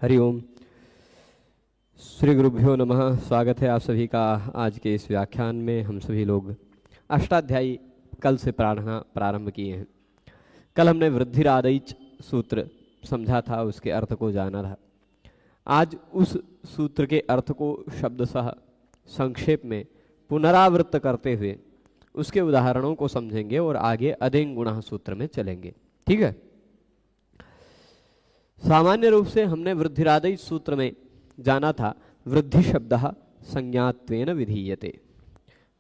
हरिओम। श्री गुरुभ्यो नमः। स्वागत है आप सभी का आज के इस व्याख्यान में। हम सभी लोग अष्टाध्यायी कल से पढ़ना प्रारंभ किए हैं। कल हमने वृद्धिरादैच सूत्र समझा था, उसके अर्थ को जाना था। आज उस सूत्र के अर्थ को शब्दशः संक्षेप में पुनरावृत्त करते हुए उसके उदाहरणों को समझेंगे और आगे अदेंग गुणः सूत्र में चलेंगे। ठीक है। सामान्य रूप से हमने वृद्धिरादैच सूत्र में जाना था वृद्धि शब्दः संज्ञात्वेन विधीयते।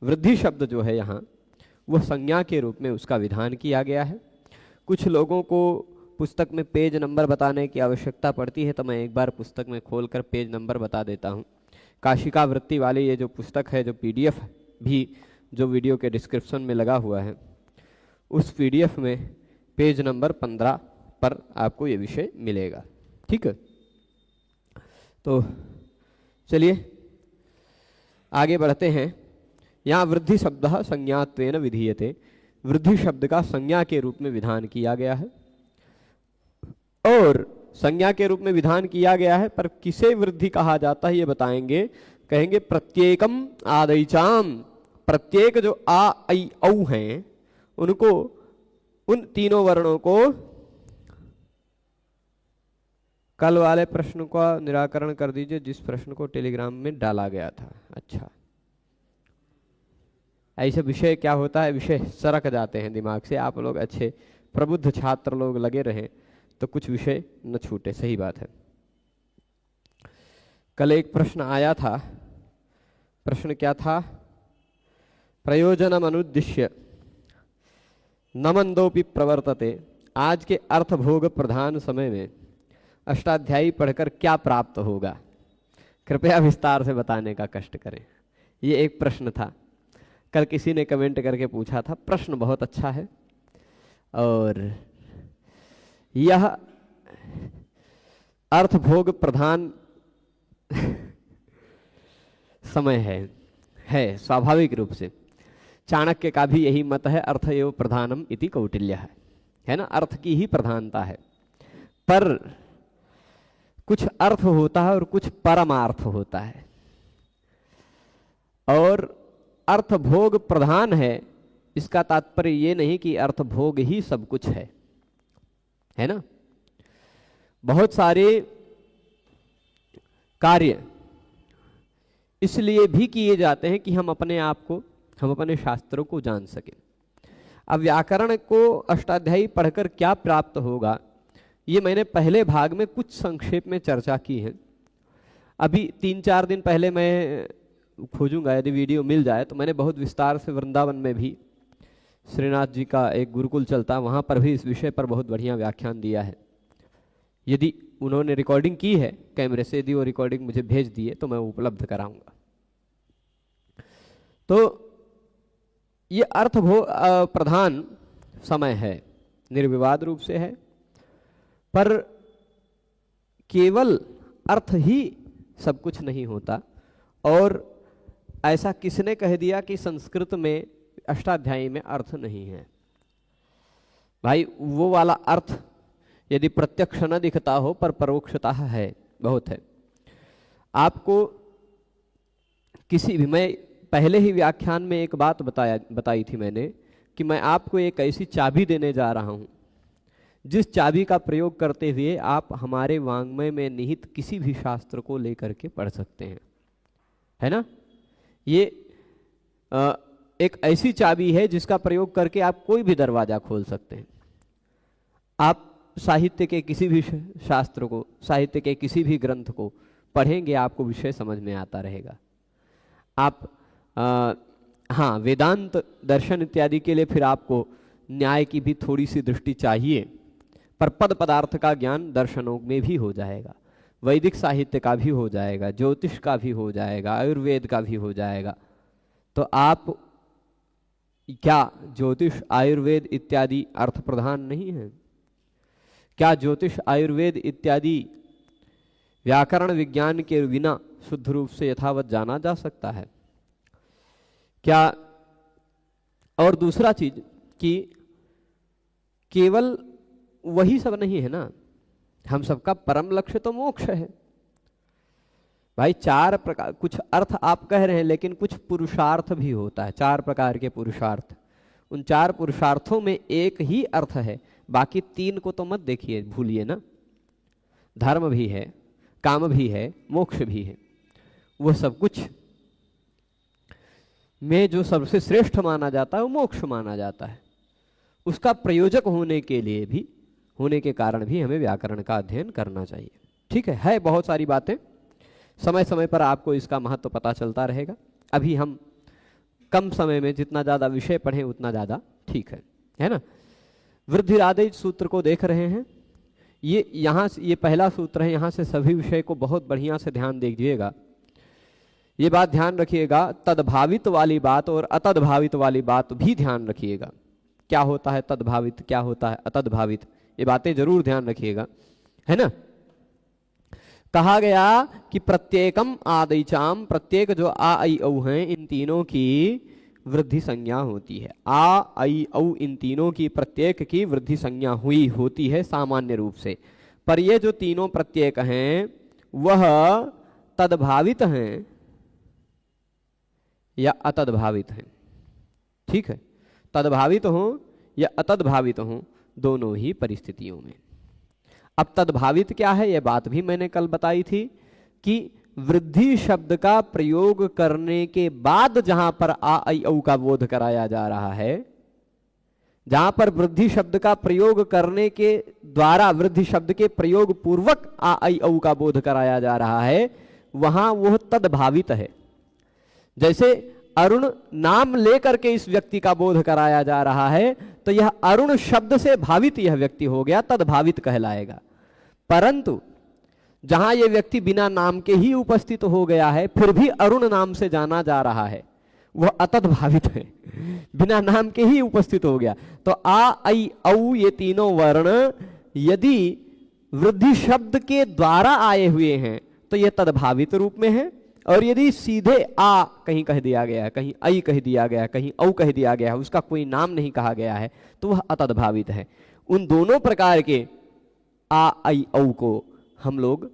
वृद्धि शब्द जो है यहाँ वह संज्ञा के रूप में उसका विधान किया गया है। कुछ लोगों को पुस्तक में पेज नंबर बताने की आवश्यकता पड़ती है, तो मैं एक बार पुस्तक में खोलकर पेज नंबर बता देता हूँ। काशिका वृत्ति वाली ये जो पुस्तक है, जो PDF भी जो वीडियो के डिस्क्रिप्शन में लगा हुआ है, उस PDF में पेज नंबर 15 पर आपको ये विषय मिलेगा। ठीक है। तो चलिए आगे बढ़ते हैं। यहाँ वृद्धि शब्दः संज्ञात्वेन विधीयते, वृद्धि शब्द का संज्ञा के रूप में विधान किया गया है। और संज्ञा के रूप में विधान किया गया है, पर किसे वृद्धि कहा जाता है ये बताएंगे। कहेंगे प्रत्येकम आदैचाम, प्रत्येक जो आ ऐ औ हैं उनको, उन तीनों वर्णों को। कल वाले प्रश्न का निराकरण कर दीजिए जिस प्रश्न को टेलीग्राम में डाला गया था। अच्छा, ऐसे विषय क्या होता है, विषय सरक जाते हैं दिमाग से। आप लोग अच्छे प्रबुद्ध छात्र लोग लगे रहें तो कुछ विषय न छूटे। सही बात है। कल एक प्रश्न आया था। प्रश्न क्या था? प्रयोजनम अनुद्दिश्य न मंदोपि प्रवर्तते। आज के अर्थ भोग प्रधान समय में अष्टाध्यायी पढ़कर क्या प्राप्त होगा, कृपया विस्तार से बताने का कष्ट करें। ये एक प्रश्न था। कल किसी ने कमेंट करके पूछा था। प्रश्न बहुत अच्छा है और यह अर्थ भोग प्रधान समय है स्वाभाविक रूप से। चाणक्य का भी यही मत है, अर्थ एव प्रधानम इति कौटिल्य है ना। अर्थ की ही प्रधानता है, पर कुछ अर्थ होता है और कुछ परमार्थ होता है। और अर्थ भोग प्रधान है, इसका तात्पर्य ये नहीं कि अर्थ भोग ही सब कुछ है ना। बहुत सारे कार्य इसलिए भी किए जाते हैं कि हम अपने आप को, हम अपने शास्त्रों को जान सकें। अब व्याकरण को अष्टाध्यायी पढ़कर क्या प्राप्त होगा, ये मैंने पहले भाग में कुछ संक्षेप में चर्चा की है। अभी 3-4 दिन पहले मैं खोजूंगा, यदि वीडियो मिल जाए तो मैंने बहुत विस्तार से वृंदावन में भी श्रीनाथ जी का एक गुरुकुल चलता, वहाँ पर भी इस विषय पर बहुत बढ़िया व्याख्यान दिया है। यदि उन्होंने रिकॉर्डिंग की है कैमरे से, यदि वो रिकॉर्डिंग मुझे भेज दिए तो मैं उपलब्ध कराऊंगा। तो ये अर्थ प्रधान समय है, निर्विवाद रूप से है, पर केवल अर्थ ही सब कुछ नहीं होता। और ऐसा किसने कह दिया कि संस्कृत में अष्टाध्यायी में अर्थ नहीं है? भाई वो वाला अर्थ यदि प्रत्यक्ष न दिखता हो पर परोक्षता है, बहुत है। आपको किसी भी, मैं पहले ही व्याख्यान में एक बात बताई थी मैंने कि मैं आपको एक ऐसी चाबी देने जा रहा हूं जिस चाबी का प्रयोग करते हुए आप हमारे वाङ्मय में निहित किसी भी शास्त्र को लेकर के पढ़ सकते हैं, है ना। ये एक ऐसी चाबी है जिसका प्रयोग करके आप कोई भी दरवाजा खोल सकते हैं। आप साहित्य के किसी भी शास्त्र को, साहित्य के किसी भी ग्रंथ को पढ़ेंगे, आपको विषय समझ में आता रहेगा। आप हाँ, वेदांत दर्शन इत्यादि के लिए फिर आपको न्याय की भी थोड़ी सी दृष्टि चाहिए, पर पद पदार्थ का ज्ञान दर्शनों में भी हो जाएगा, वैदिक साहित्य का भी हो जाएगा, ज्योतिष का भी हो जाएगा, आयुर्वेद का भी हो जाएगा। तो आप क्या ज्योतिष आयुर्वेद इत्यादि अर्थ प्रधान नहीं है? क्या ज्योतिष आयुर्वेद इत्यादि व्याकरण विज्ञान के बिना शुद्ध रूप से यथावत जाना जा सकता है क्या? और दूसरा चीज कि केवल वही सब नहीं है ना। हम सबका परम लक्ष्य तो मोक्ष है भाई। चार प्रकार, कुछ अर्थ आप कह रहे हैं लेकिन कुछ पुरुषार्थ भी होता है, चार प्रकार के पुरुषार्थ। उन चार पुरुषार्थों में एक ही अर्थ है, बाकी तीन को तो मत देखिए, भूलिए ना। धर्म भी है, काम भी है, मोक्ष भी है। वो सब कुछ में जो सबसे श्रेष्ठ माना जाता है वो मोक्ष माना जाता है। उसका प्रयोजक होने के लिए भी, होने के कारण भी हमें व्याकरण का अध्ययन करना चाहिए। ठीक है बहुत सारी बातें, समय समय पर आपको इसका महत्व पता चलता रहेगा। अभी हम कम समय में जितना ज़्यादा विषय पढ़ें उतना ज़्यादा ठीक है ना। वृद्धिरादेश सूत्र को देख रहे हैं, ये यहाँ ये पहला सूत्र है, यहाँ से सभी विषय को बहुत बढ़िया से ध्यान दीजिएगा। ये बात ध्यान रखिएगा, तद्भावित वाली बात और अतद्भावित वाली बात भी ध्यान रखिएगा। क्या होता है तद्भावित, क्या होता है अतद्भावित, ये बातें जरूर ध्यान रखिएगा, है ना। कहा गया कि प्रत्येकम आदिचाम, प्रत्येक जो आ आई औ हैं इन तीनों की वृद्धि संज्ञा होती है। आ आई औ इन तीनों की प्रत्येक की वृद्धि संज्ञा हुई होती है सामान्य रूप से, पर ये जो तीनों प्रत्येक हैं वह तद्भावित हैं या अतद्भावित हैं। ठीक है, तद्भावित हो या अतद्भावित हो, दोनों ही परिस्थितियों में। अब तद्भावित क्या है, यह बात भी मैंने कल बताई थी कि वृद्धि शब्द का प्रयोग करने के बाद जहां पर आ आई औ का बोध कराया जा रहा है, जहां पर वृद्धि शब्द का प्रयोग करने के द्वारा, वृद्धि शब्द के प्रयोग पूर्वक आ आई औ का बोध कराया जा रहा है, वहां वह तद्भावित है। जैसे अरुण नाम लेकर के इस व्यक्ति का बोध कराया जा रहा है, तो यह अरुण शब्द से भावित यह व्यक्ति हो गया, तद्भावित कहलाएगा। परंतु जहां यह व्यक्ति बिना नाम के ही उपस्थित हो गया है, फिर भी अरुण नाम से जाना जा रहा है, वह अतद्भावित है, बिना नाम के ही उपस्थित हो गया। तो आ आई औ ये तीनों वर्ण यदि वृद्धि शब्द के द्वारा आए हुए हैं तो यह तद्भावित रूप में है, और यदि सीधे आ कहीं कह दिया गया है, कहीं आई कह दिया गया है, कहीं औ कह दिया गया है, उसका कोई नाम नहीं कहा गया है, तो वह अतद्भावित है। उन दोनों प्रकार के आ आई औ को हम लोग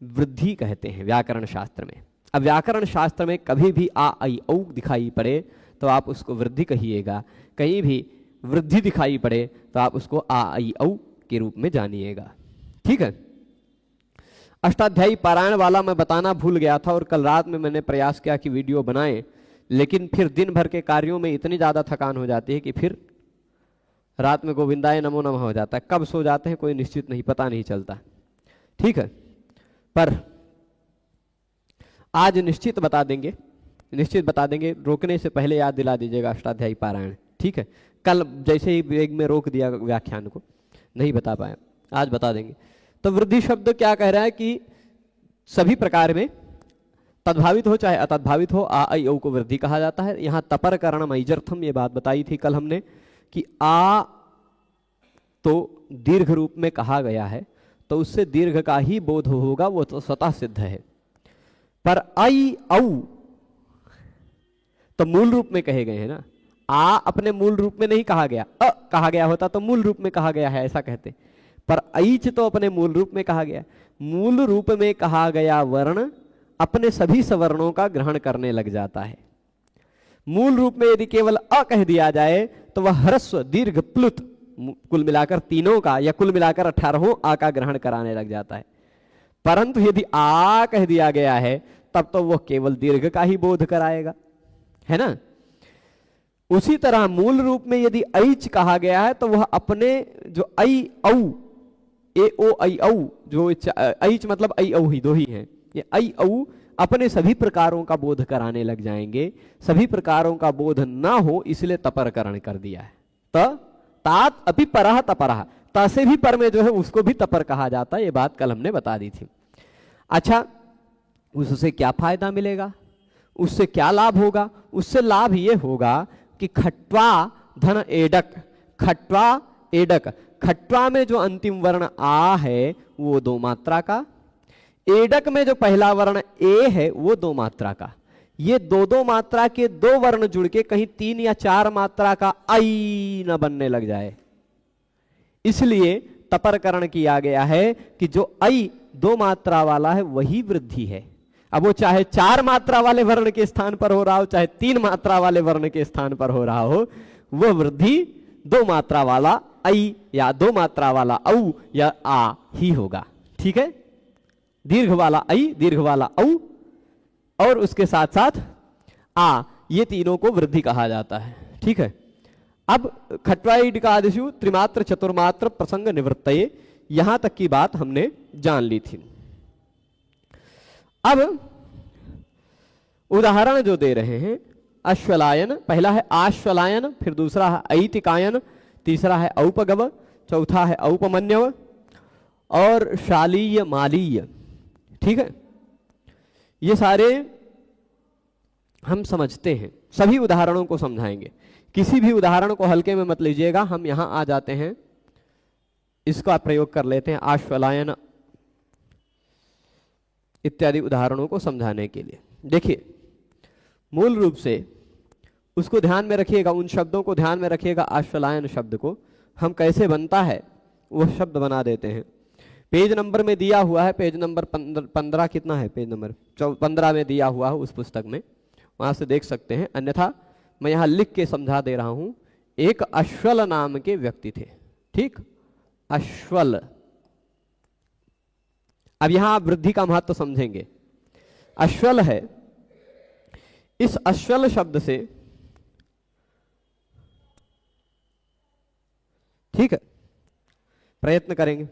वृद्धि कहते हैं व्याकरण शास्त्र में। अब व्याकरण शास्त्र में कभी भी आ आई औ दिखाई पड़े तो आप उसको वृद्धि कहिएगा, कहीं भी वृद्धि दिखाई पड़े तो आप उसको आ आई औ के रूप में जानिएगा। ठीक है, अष्टाध्यायी पारायण वाला मैं बताना भूल गया था, और कल रात में मैंने प्रयास किया कि वीडियो बनाएं, लेकिन फिर दिन भर के कार्यों में इतनी ज़्यादा थकान हो जाती है कि फिर रात में गोविंदाय नमो नमः हो जाता है। कब सो जाते हैं कोई निश्चित नहीं, पता नहीं चलता। ठीक है, पर आज निश्चित बता देंगे, निश्चित बता देंगे। रोकने से पहले याद दिला दीजिएगा अष्टाध्यायी पारायण। ठीक है, कल जैसे ही वेग में रोक दिया व्याख्यान को, नहीं बता पाया, आज बता देंगे। तो वृद्धि शब्द क्या कह रहा है कि सभी प्रकार में तद्भावित हो चाहे अतद्भावित हो, आ आई औ को वृद्धि कहा जाता है। यहाँ तपर करण मैजर्थम, ये बात बताई थी कल हमने कि आ तो दीर्घ रूप में कहा गया है तो उससे दीर्घ का ही बोध होगा, वो तो स्वतः सिद्ध है। पर आई औ तो मूल रूप में कहे गए हैं ना, आ अपने मूल रूप में नहीं कहा गया, अ कहा गया होता तो मूल रूप में कहा गया है ऐसा कहते, पर ऐच तो अपने मूल रूप में कहा गया। मूल रूप में कहा गया वर्ण अपने सभी सवर्णों का ग्रहण करने लग जाता है। मूल रूप में यदि केवल अ कह दिया जाए तो वह ह्रस्व दीर्घ प्लुत कुल मिलाकर तीनों का या कुल मिलाकर 18 आ का ग्रहण कराने लग जाता है। परंतु यदि आ कह दिया गया है तब तो वह केवल दीर्घ का ही बोध कराएगा, है ना। उसी तरह मूल रूप में यदि ऐच कहा गया है तो वह अपने जो ऐ औ ए ओ ऐ औ, जो ऐच मतलब ऐ औ ही दो ही हैं, ये ऐ औ अपने सभी प्रकारों का बोध कराने लग जाएंगे। सभी प्रकारों का बोध ना हो इसलिए तपरकरण कर दिया है। तात अपि परह तपरह, ता से भी पर में जो है उसको भी तपर कहा जाता है, ये बात कल हमने बता दी थी। अच्छा, उससे क्या फायदा मिलेगा, उससे क्या लाभ होगा? उससे लाभ ये होगा कि खट्वा धन एडक, खट्वा एडक, खट्वा में जो अंतिम वर्ण आ है वो 2 मात्रा का, एडक में जो पहला वर्ण ए है वो 2 मात्रा का। ये 2-2 मात्रा के 2 वर्ण जुड़ के कहीं 3 या 4 मात्रा का आई न बनने लग जाए, इसलिए तपरकरण किया गया है कि जो ऐ दो मात्रा वाला है वही वृद्धि है। अब वो चाहे 4 मात्रा वाले वर्ण के स्थान पर हो रहा हो, चाहे 3 मात्रा वाले वर्ण के स्थान पर हो रहा हो, वो वृद्धि 2 मात्रा वाला ऐ या 2 मात्रा वाला औ या आ ही होगा। ठीक है, दीर्घ वाला ऐ, दीर्घ वाला औ और उसके साथ साथ आ, ये तीनों को वृद्धि कहा जाता है। ठीक है, अब खट्वाइडिकादिषु त्रिमात्र चतुर्मात्र प्रसंग निवृत्तये, यहां तक की बात हमने जान ली थी। अब उदाहरण जो दे रहे हैं, अश्वलायन, पहला है आश्वलायन, फिर दूसरा है ऐतिकायन, तीसरा है औपगव, चौथा है औपमन्यव और शालीय मालीय। ठीक है, ये सारे हम समझते हैं, सभी उदाहरणों को समझाएंगे, किसी भी उदाहरण को हल्के में मत लीजिएगा। हम यहां आ जाते हैं, इसका प्रयोग कर लेते हैं आश्वलायन इत्यादि उदाहरणों को समझाने के लिए। देखिए, मूल रूप से उसको ध्यान में रखिएगा, उन शब्दों को ध्यान में रखिएगा। आश्वलायन शब्द को हम कैसे बनता है वो शब्द बना देते हैं। पेज नंबर में दिया हुआ है, पेज नंबर 15 कितना है, पेज नंबर 15 में दिया हुआ है उस पुस्तक में, वहां से देख सकते हैं। अन्यथा मैं यहां लिख के समझा दे रहा हूं। एक अश्वल नाम के व्यक्ति थे। ठीक, अश्वल। अब यहां आप वृद्धि का महत्व समझेंगे। अश्वल है, इस अश्वल शब्द से, ठीक है, प्रयत्न करेंगे।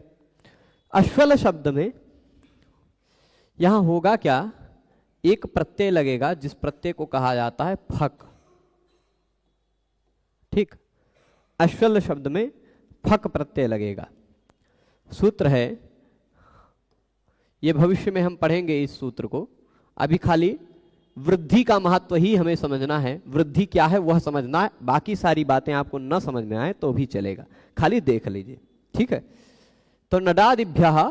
अश्वल शब्द में यहां होगा क्या, एक प्रत्यय लगेगा जिस प्रत्यय को कहा जाता है फक। ठीक, अश्वल शब्द में फक प्रत्यय लगेगा। सूत्र है, ये भविष्य में हम पढ़ेंगे इस सूत्र को, अभी खाली वृद्धि का महत्व ही हमें समझना है। वृद्धि क्या है वह समझना है, बाकी सारी बातें आपको न समझ में आए तो भी चलेगा, खाली देख लीजिए। ठीक है, तो नडादिभ्यः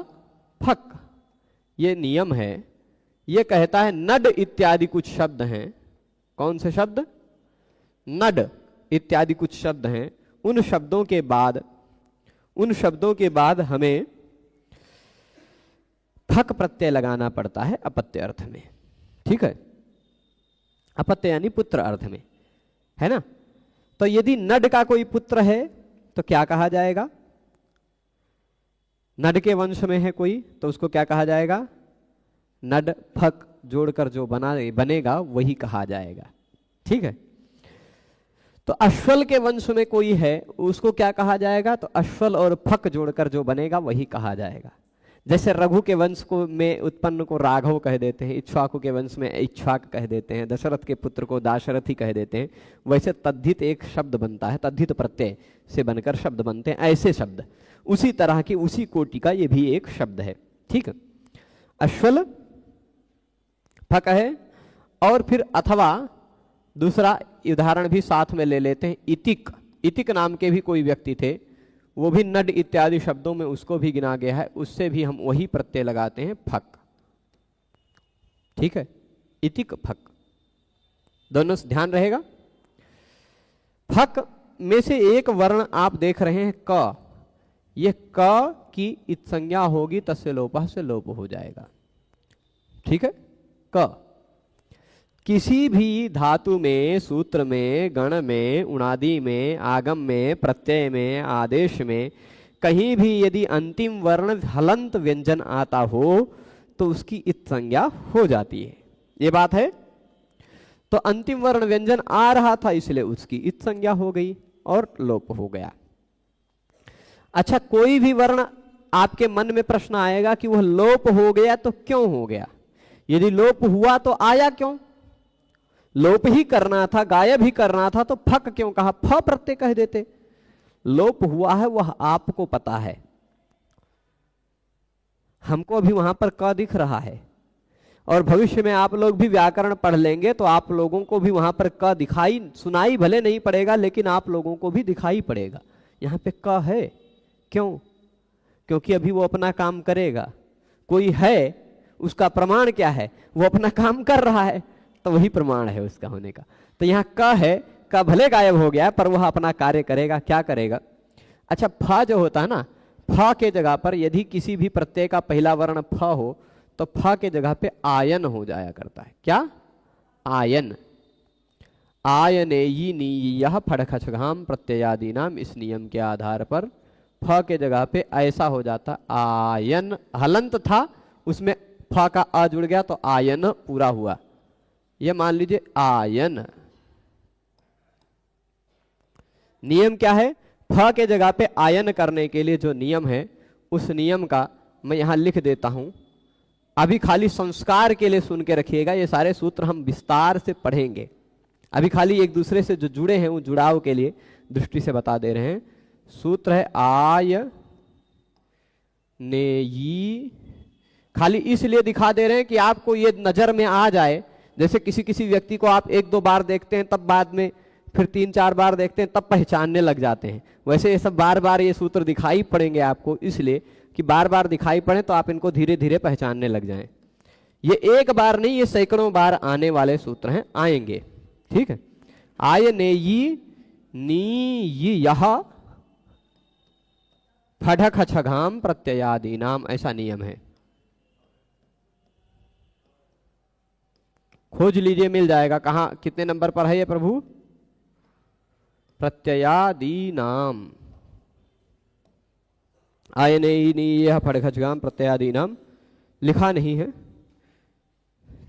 फक, ये नियम है। ये कहता है नड इत्यादि कुछ शब्द हैं। कौन से शब्द? नड इत्यादि कुछ शब्द हैं। उन शब्दों के बाद हमें फक प्रत्यय लगाना पड़ता है अपत्य अर्थ में। ठीक है, अपत्य यानी पुत्र अर्थ में, है ना। तो यदि नड का कोई पुत्र है तो क्या कहा जाएगा? नड के वंश में है कोई तो उसको क्या कहा जाएगा? नड फक जोड़कर जो बनेगा वही कहा जाएगा। ठीक है, तो अश्वल के वंश में कोई है उसको क्या कहा जाएगा? तो अश्वल और फक जोड़कर जो बनेगा वही कहा जाएगा। जैसे रघु के वंश को में उत्पन्न को राघव कह देते हैं, इक्ष्वाकु के वंश में इक्ष्वाक कह देते हैं, दशरथ के पुत्र को दाशरथी कह देते हैं, वैसे तद्धित एक शब्द बनता है, तद्धित प्रत्यय से बनकर शब्द बनते हैं ऐसे शब्द। उसी तरह की उसी कोटि का ये भी एक शब्द है। ठीक है, अश्वल फक है। और फिर अथवा दूसरा उदाहरण भी साथ में ले लेते हैं, इतिक। इतिक नाम के भी कोई व्यक्ति थे, वो भी नड इत्यादि शब्दों में उसको भी गिना गया है, उससे भी हम वही प्रत्यय लगाते हैं फक। ठीक है, इतिक फक दोनों से ध्यान रहेगा। फक में से एक वर्ण आप देख रहे हैं क, ये क की इत संज्ञा होगी, तस्य लोपः से लोप हो जाएगा। ठीक है, क किसी भी धातु में, सूत्र में, गण में, उणादि में, आगम में, प्रत्यय में, आदेश में कहीं भी यदि अंतिम वर्ण हलंत व्यंजन आता हो तो उसकी इत संज्ञा हो जाती है। ये बात है। तो अंतिम वर्ण व्यंजन आ रहा था इसलिए उसकी इत संज्ञा हो गई और लोप हो गया। अच्छा, कोई भी वर्ण आपके मन में प्रश्न आएगा कि वह लोप हो गया तो क्यों हो गया? यदि लोप हुआ तो आया क्यों? लोप ही करना था, गायब ही करना था तो फक क्यों कहा? फ प्रत्यय कह देते। लोप हुआ है वह आपको पता है, हमको अभी वहां पर क दिख रहा है, और भविष्य में आप लोग भी व्याकरण पढ़ लेंगे तो आप लोगों को भी वहां पर क दिखाई, सुनाई भले नहीं पड़ेगा लेकिन आप लोगों को भी दिखाई पड़ेगा। यहां पे क है, क्यों? क्योंकि अभी वो अपना काम करेगा। कोई है, उसका प्रमाण क्या है? वो अपना काम कर रहा है, तो वही प्रमाण है उसका होने का। तो यहाँ क है, क भले गायब हो गया पर वह अपना कार्य करेगा। क्या करेगा? अच्छा, फा जो होता है ना, फ के जगह पर यदि किसी भी प्रत्यय का पहला वर्ण फ हो तो फ के जगह पे आयन हो जाया करता है। क्या? आयन। आयने यी नी यह फड़खछघाम प्रत्ययादि नाम, इस नियम के आधार पर फ के जगह पे ऐसा हो जाता आयन। हलंत था, उसमें फ का आ जुड़ गया तो आयन पूरा हुआ। ये मान लीजिए आयन। नियम क्या है? फ के जगह पे आयन करने के लिए जो नियम है उस नियम का मैं यहां लिख देता हूं। अभी खाली संस्कार के लिए सुन के रखिएगा, ये सारे सूत्र हम विस्तार से पढ़ेंगे। अभी खाली एक दूसरे से जो जुड़े हैं वो जुड़ाव के लिए दृष्टि से बता दे रहे हैं। सूत्र है आय ने यी, खाली इसलिए दिखा दे रहे हैं कि आपको ये नजर में आ जाए। जैसे किसी किसी व्यक्ति को आप एक दो बार देखते हैं, तब बाद में फिर 3-4 बार देखते हैं, तब पहचानने लग जाते हैं। वैसे ये सब बार बार ये सूत्र दिखाई पड़ेंगे आपको, इसलिए कि बार बार दिखाई पड़े तो आप इनको धीरे धीरे पहचानने लग जाएं। ये एक बार नहीं, ये सैकड़ों बार आने वाले सूत्र हैं, आएंगे। ठीक है। आय ने यी नी यी यह फड़खछघाम प्रत्ययादि नाम, ऐसा नियम है। खोज लीजिए, मिल जाएगा। कहां, कितने नंबर पर है ये प्रभु? प्रत्ययादि नाम। आयने नी यह फड़खछघाम प्रत्ययादि नाम लिखा नहीं है,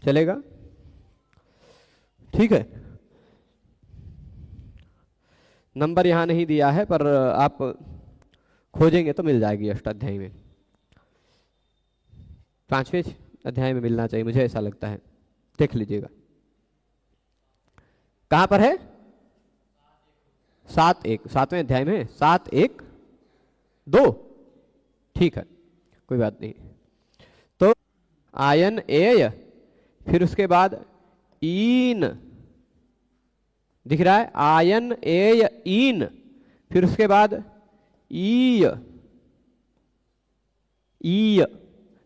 चलेगा? ठीक है। नंबर यहां नहीं दिया है, पर आप खोजेंगे तो मिल जाएगी अष्टाध्यायी में। 5वें अध्याय में मिलना चाहिए, मुझे ऐसा लगता है। देख लीजिएगा कहां पर है। 7-1, 7वें अध्याय में 7-1-2। ठीक है, कोई बात नहीं। तो आयन एय, फिर उसके बाद ईन दिख रहा है, आयन एय ईन, फिर उसके बाद ईय ईय,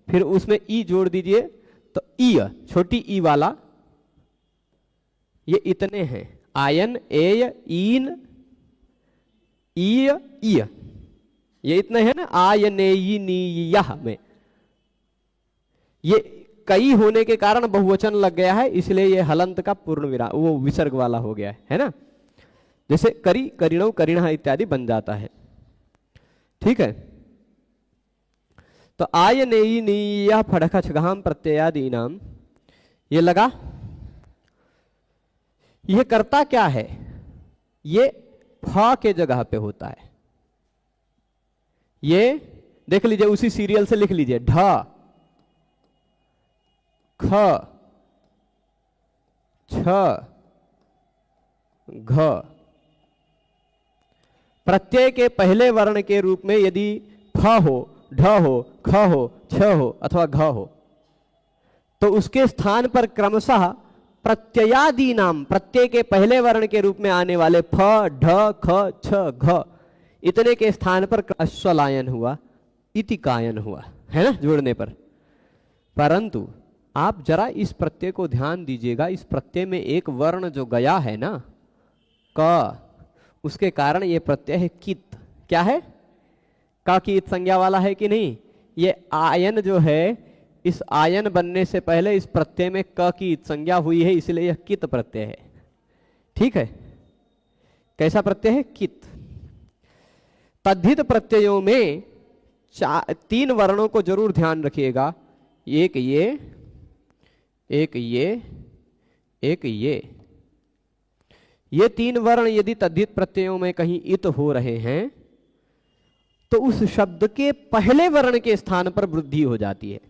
फिर उसमें ई जोड़ दीजिए तो ईय, छोटी ई वाला, ये इतने हैं। आयन एय ईन ईय ईय, ये इतने हैं ना। आयने यी नी यह में ये कई होने के कारण बहुवचन लग गया है, इसलिए ये हलंत का पूर्ण विराम, वो विसर्ग वाला हो गया है ना। जैसे करी, करिणव, करिणः इत्यादि बन जाता है। ठीक है। तो आयनेयी नी यह फड़खछघाम प्रत्ययादि नाम, ये लगा। ये करता क्या है? ये फ के जगह पे होता है। ये देख लीजिए, उसी सीरियल से लिख लीजिए। ढ, ख, छ, घ। प्रत्यय के पहले वर्ण के रूप में यदि फ हो, ढ हो, ख हो, छ हो अथवा घ हो, तो उसके स्थान पर क्रमशः प्रत्ययादि नाम, प्रत्यय के पहले वर्ण के रूप में आने वाले फ, ढ, ख, छ, घ, इतने के स्थान पर अश्वलायन हुआ, इति कायन हुआ, है ना, जोड़ने पर। परंतु आप जरा इस प्रत्यय को ध्यान दीजिएगा। इस प्रत्यय में एक वर्ण जो गया है ना, क, उसके कारण ये प्रत्यय है कित। क्या है? का की इत संज्ञा वाला है कि नहीं? ये आयन जो है, इस आयन बनने से पहले इस प्रत्यय में क की इत संज्ञा हुई है, इसलिए यह कित प्रत्यय है। ठीक है। कैसा प्रत्यय है? कित। तद्धित प्रत्ययों में 3 वर्णों को जरूर ध्यान रखिएगा। एक ये, एक ये, एक ये 3 वर्ण यदि तद्धित प्रत्ययों में कहीं इत हो रहे हैं तो उस शब्द के पहले वर्ण के स्थान पर वृद्धि हो जाती है।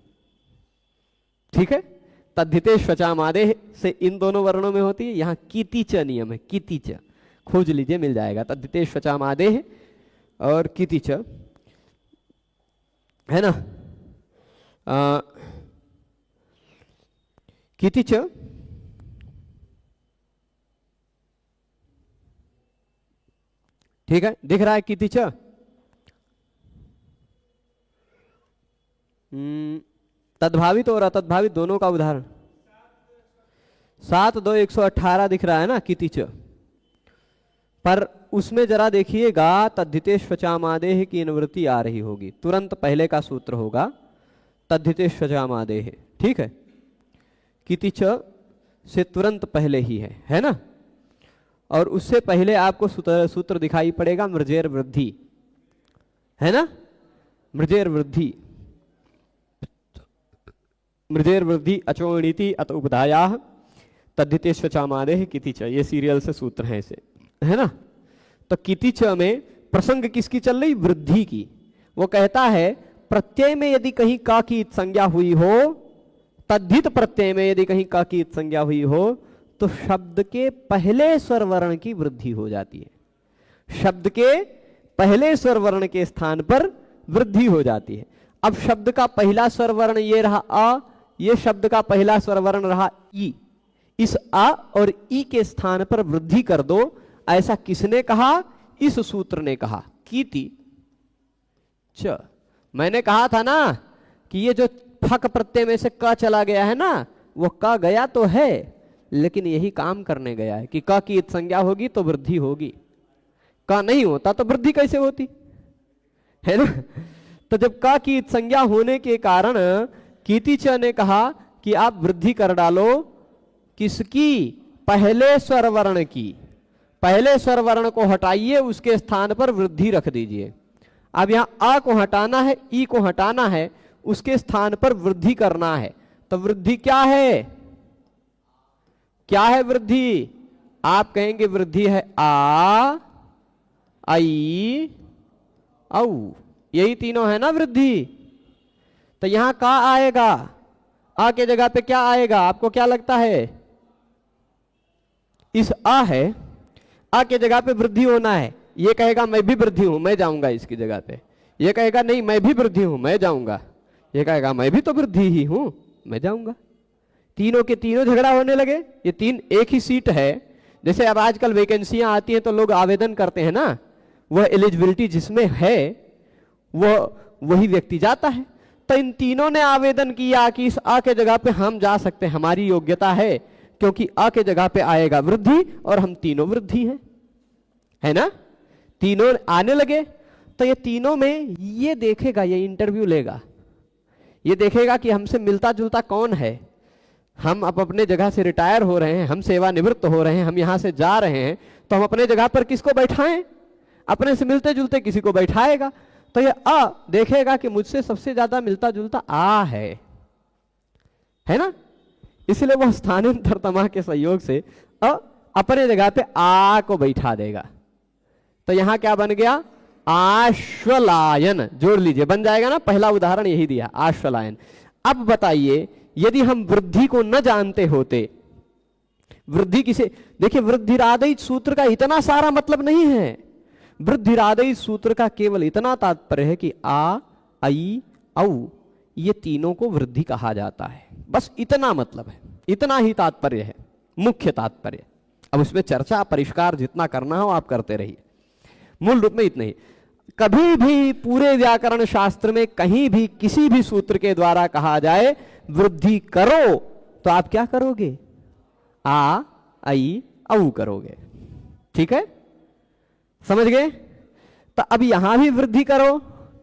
ठीक है। तद्धिते श्वचामादेह से इन दोनों वर्णों में होती है। यहां कीतिच नियम है, कीतिच, खोज लीजिए मिल जाएगा। तद्धिते श्वचामादेह और कीतिच, है ना। कीतिच ठीक है, दिख रहा है कीतिच। तद्भावित और अतद्भावित दोनों का उदाहरण 7-2-118 दिख रहा है ना कीतिच। पर उसमें जरा देखिएगा तद्धितेष्वचामादेह की निवृत्ति आ रही होगी, तुरंत पहले का सूत्र होगा तद्धितेष्वचामादेह, ठीक है, कितिच से तुरंत पहले ही है ना। और उससे पहले आपको सूत्र दिखाई पड़ेगा मृजेर वृद्धि, है ना, मृजेर वृद्धि, मृजेर वृद्धि अचोणीति अत उपधाया तद्धितेष्वचामादेह कितिच, ये सीरियल से सूत्र है इसे, है ना। तो कितिच में प्रसंग किसकी चल रही, वृद्धि की। वो कहता है प्रत्यय में यदि कहीं का की संज्ञा हुई हो, तद्धित प्रत्यय में यदि कहीं का की संज्ञा हुई हो, तो शब्द के पहले स्वर वर्ण की वृद्धि हो जाती है, शब्द के पहले स्वर वर्ण के स्थान पर वृद्धि हो जाती है। अब शब्द का पहला स्वर वर्ण ये रहा अ, ये शब्द का पहला स्वर वर्ण रहा ई, इस अ और ई के स्थान पर वृद्धि कर दो, ऐसा किसने कहा, इस सूत्र ने कहा, कीति च। मैंने कहा था ना कि ये जो फक प्रत्यय में से क चला गया है ना, वो क गया तो है लेकिन यही काम करने गया है कि क की संज्ञा होगी तो वृद्धि होगी, क नहीं होता तो वृद्धि कैसे होती, है ना। तो जब क की संज्ञा होने के कारण कीति च ने कहा कि आप वृद्धि कर डालो, किसकी, पहले स्वर वर्ण की, पहले स्वर वर्ण को हटाइए, उसके स्थान पर वृद्धि रख दीजिए। अब यहां अ को हटाना है, ई को हटाना है, उसके स्थान पर वृद्धि करना है। तो वृद्धि क्या है, क्या है वृद्धि, आप कहेंगे वृद्धि है आ, आई, औ, यही तीनों है ना वृद्धि। तो यहां का आएगा, आ के जगह पे क्या आएगा, आपको क्या लगता है, इस आ है, आ के जगह पे वृद्धि होना है। ये कहेगा मैं भी वृद्धि हूं, मैं जाऊंगा इसकी जगह पे, ये कहेगा नहीं मैं भी वृद्धि हूं, मैं जाऊंगा, ये कहेगा मैं भी तो वृद्धि ही हूं, मैं जाऊंगा। तीनों के तीनों झगड़ा होने लगे। ये तीन एक ही सीट है, जैसे अब आजकल वैकेंसियां आती हैं तो लोग आवेदन करते हैं ना, वह एलिजिबिलिटी जिसमें है वह वही व्यक्ति जाता है। तो इन तीनों ने आवेदन किया कि इस आ के जगह पे हम जा सकते हैं, हमारी योग्यता है, क्योंकि आ के जगह पे आएगा वृद्धि और हम तीनों वृद्धि हैं, है ना। तीनों आने लगे। तो ये तीनों में ये देखेगा, ये इंटरव्यू लेगा, ये देखेगा कि हमसे मिलता जुलता कौन है। हम अब अपने जगह से रिटायर हो रहे हैं, हम सेवानिवृत्त हो रहे हैं, हम यहां से जा रहे हैं, तो हम अपने जगह पर किसको बैठाएं, अपने से मिलते जुलते किसी को बैठाएगा। तो ये अ देखेगा कि मुझसे सबसे ज्यादा मिलता जुलता आ है ना, इसलिए वह स्थानांतर तमा के सहयोग से अपने जगह पे आ को बैठा देगा। तो यहां क्या बन गया, आश्वलायन, जोड़ लीजिए, बन जाएगा ना, पहला उदाहरण यही दिया, आश्वलायन। अब बताइए यदि हम वृद्धि को न जानते होते, वृद्धि किसे, देखिए वृद्धिरादयी सूत्र का इतना सारा मतलब नहीं है, वृद्धिरादयी सूत्र का केवल इतना तात्पर्य है कि आ, आई, औ, ये तीनों को वृद्धि कहा जाता है, बस इतना मतलब है, इतना ही तात्पर्य है, मुख्य तात्पर्य। अब उसमें चर्चा परिष्कार जितना करना हो आप करते रहिए, मूल रूप में इतना ही। कभी भी पूरे व्याकरण शास्त्र में कहीं भी किसी भी सूत्र के द्वारा कहा जाए वृद्धि करो, तो आप क्या करोगे, आ, आई, औ करोगे, ठीक है, समझ गए। तो अब यहां भी वृद्धि करो,